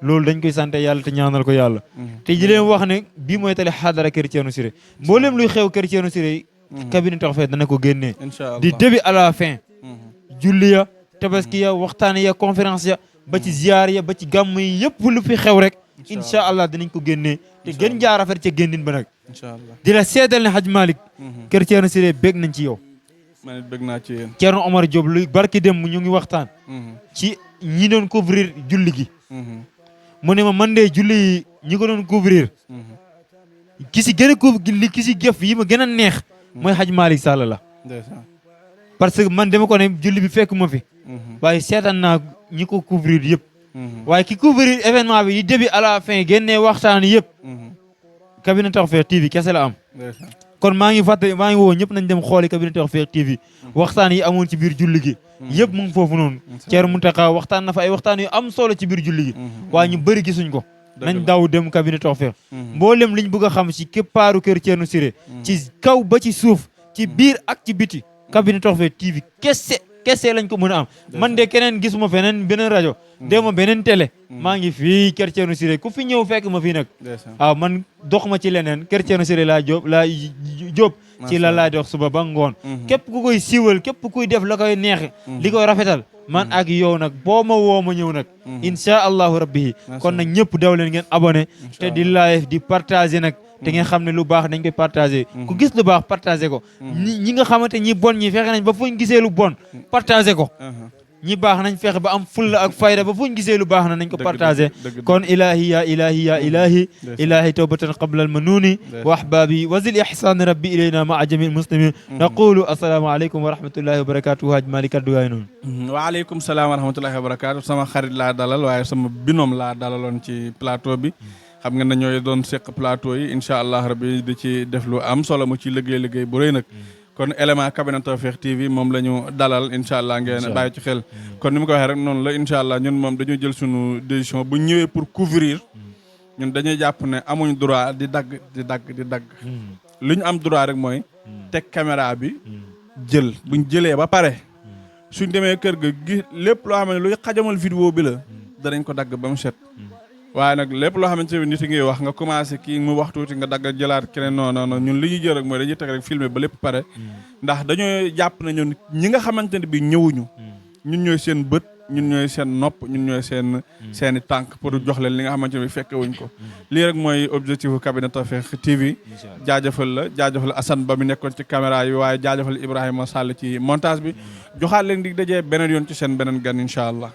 [SPEAKER 4] loolu dañ koy sant yàlla te ñaanal ko yàlla te di leen wax ne bii mooy télé xadara kër Thierno Siré mboolem luy xew kër Thierno Siré Kabirou Tawfekh dana ko génnee du début à la fin julli ya tabaski ya waxtaan ya conférence ya ba ci ziar ya ba ci gàmm yi yëpp lu fi xew rek incha allah dinañ ko génnee te gën jaar affaire ca génnin ba nag di la seedal ne Hadj Malick kër Thierno Siré bég nañ ci yow
[SPEAKER 1] man it bég naa ci yéen
[SPEAKER 4] Thierno Omar Diop lu barki dem ñu ngi waxtaan ci ñi doon couvrir julli gi mu ne ma man de julli yi ñi ko doon couvrir ki si gën a couvrir ki si gëf yi ma gën a neex mooy Hadj Malick Sall la parce que man dama ko ne julli bi fekk ma fi waaye seetaan naa ñi ko couvrir yëpp waaye ki couvrir événement bi di début à la fin génnee waxtaan yëpp Kabirou Tawfekh TV kese la am kon maa ngi woo ñëpp nañ dem xooli Kabirou Tawfekh TV waxtaan yi amoon ci biir julli gi yëpp mu ngi foofu noonu Thierno Mountakha waxtaan na fa ay waxtaan yu am solo ci biir julli gi waaye ñu bëri gisuñ ko nañ daw dem Kabirou Tawfekh mboolem liñ bëgg a xam ci képpaaru kër Thierno Siré ci kaw ba ci suuf ci biir ak ci biti Kabirou Tawfekh TV kese kese lañ ko mën a am man de keneen gisuma feneen beneen rajo déema beneen télé maa ngi fii Kër Thierno Siré ku fi ñëw fekk ma fii nag waaw man dox ma ci leneen Kër Thierno Siré laa jóob ci la laa dox suba ba ngoon képp ku koy siiwal képp kuy def la koy neexe li koy rafetal man ak yow nag boo ma woo ma ñëw nag insha allahu rabbi kon nag ñëpp daw leen ngeen abonné te di live di partager nag te ngeen xam ne lu baax dañ koy partager ku gis lu baax partager ko ñi nga xamante ñi bon ñi fexe nañ ba fuñ gisee lu bon partager ko ñi baax nañ fexe ba am fulla ak fayda ba fuñ gisee lu baax na nañ ko partager kon ilahi ya ilahi tawbatan qabla al manuni wa ahbabi wa zil ihsan rabbi ilayna ma'a jami' al muslimin naqulu assalamu alaykum wa rahmatullahi wa barakatuh haj malik kaddu gaay noonu
[SPEAKER 1] wa alaykum salaam wa rahmatullahi wa barakatuh sama xarit laa dalal waaye sama binom laa dalaloon ci plateau bi xam nga ne ñooy doon seq plateau yi incha allah rabbi di ci def lu am solo mu ci liggéey bu rëy nag kon élément cabinet Tawfekh TV moom la ñu dalal incha allah ngeen bàyyi ci xel kon ni ma ko waxee rek noonu la incha allah ñun moom dañu jël suñu décision bu ñëwee pour couvrir ñun dañuy jàpp ne amuñ droit di dagg lu ñu am droit rek mooy teg caméra bi jël buñ jëlee ba pare suñ demee kër ga gi lépp loo xam ne luy xajamal vidéo bi la danañ ko dagg ba mu set waaye nag lépp loo xamante ne nit ngay wax nga commencé kii mu wax tuuti nga dagg jëlaat keneen non ñun li ñuy jël rek mooy dañuy teg rek filmer ba lépp pare ndax dañoo jàpp ne ñun ñi nga xamante ne bi ñëwuñu ñun ñooy seen bët ñun ñooy seen nopp ñun ñooy seeni tànk pour jox leen li nga xamante ne bi fekke wuñ ko lii rek mooy objectif u cabinet Tawfekh TV jaajëfal Assane Ba mi nekkoon ci caméra yi waaye jaajëfal Ibrahima Sall ci montage bi joxaat leen di dajee beneen yoon ci seen beneen gan incha allah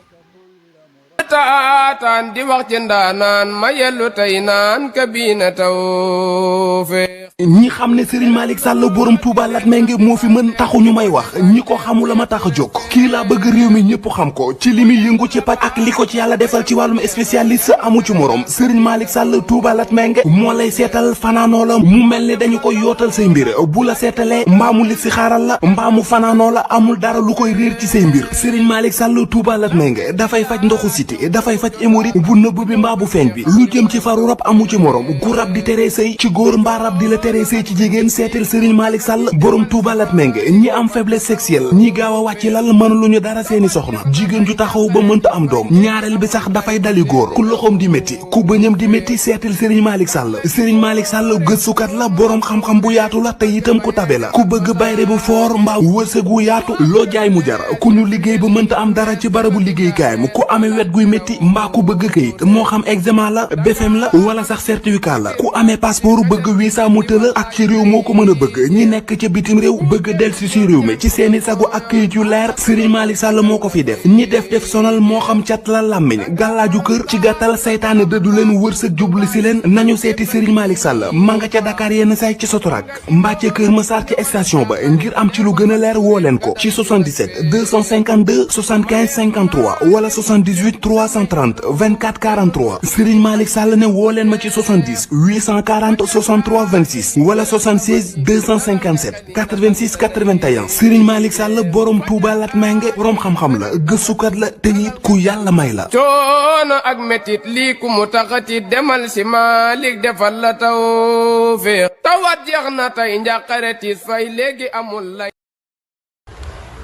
[SPEAKER 2] taataan di wax ci ndaanaan ma yellu tey naan kabina Tawfekh
[SPEAKER 3] ñi xam ne Serigne Malick Sall borom Touba Latmingué moo fi mën taxu ñu may wax ñi ko xamul la ma tax a jóg kii laa bëgg réew mi ñëpp xam ko ci li muy yëngu ci paj ak li ko ci yàlla defal ci wàllum spécialiste amu ci morom Serigne Malick Sall Touba Latmingué moo lay seetal fanaanoo la mu mel ni dañu koy yootal say mbir bu la seetalee mbaamu li si xaaral la mbaamu fanaanoo la amul dara lu koy réer ci say mbir Serigne Malick Sall Touba Latmingué dafay faj ndoxu siti dafay faj hémorroïde bu nëbb bi mbaa bu feeñ bi lu jëm ci faru rab amu ci morom gu rab di teree sëy ci góor mbaa rab di la teree sëy ci jigéen seetal Serigne Malick Sall borom Touba Latmingué ñi am faiblesse sexuelle ñi gaaw a wàcc lal mënuluñu dara seeni soxna jigéen ju taxaw ba mënta am doom ñaareel bi sax dafay dali góor ku loxoom di métti ku bëñam di métti seetal Serigne Malick Sall Serigne Malick Sall gëstukat la borom xam-xam bu yaatu la te itam ku tabe la ku bëgg bayre bu foor mbaa wërsëg wu yaatu loo jaay mu jar ku ñu liggéey ba mënta am dara ci barabu liggéeykaay mu ku amee wet guy métti mbaa ku bëgg kayit moo xam examen la BFEM la wala sax certificat la ku amee passeport bëgg visa mu tëla ak ci réew moo ko mën a bëgg ñi nekk ca bitim réew bëgg delsi si réew mi ci seeni sago ak kayit yu leer Serigne Malick Sall moo ko fi def ñi def sonal moo xam cat la làmmiñ gàllaaju kër ci gàttal saytaane dëddu leen wërsëg jublu si leen nañu seeti Serigne Malick Sall ma nga ca Dakar yenn say ci Sotorak mbaa ca Kër Massar ci station ba ngir am ci lu gën a leer woo leen ko ci 77 252 75 53 wala 78 330 24 43 Serigne Malick Sall ne woo leen ma ci 70 840 63 26 wala 76 257 86 81 Serigne Malick Sall borom Touba Latmingué borom xam-xam la gëstukat la te it ku yàlla may la.
[SPEAKER 2] coono ak métit lii ku mu taxati demal si Malick defal la Tawfekh tawat jeex na tey njàqare tiis fay léegi amul lay.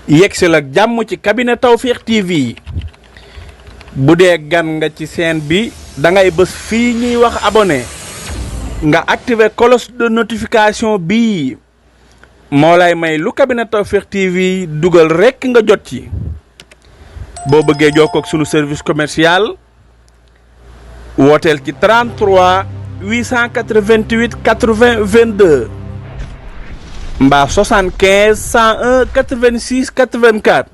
[SPEAKER 1] yegsil ak jàmm ci cabinet Tawfekh TV bu dee gan nga ci chaîne bi da ngay bës fii ñuy wax abonné nga activer cloche de notification bii moo lay may lu cabinet Tawfekh TV dugal rekk nga jot ci boo bëggee jokkoo ak sunu service commercial wooteel ci 33 888 80 22 mbaa 75 101 86 84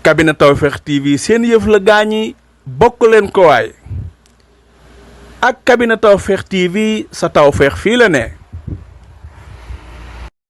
[SPEAKER 1] cabinet Tawfekh TV seen yëf la gaañi bokk leen ko waay ak cabinet Tawfekh TV sa tawfeex fii la ne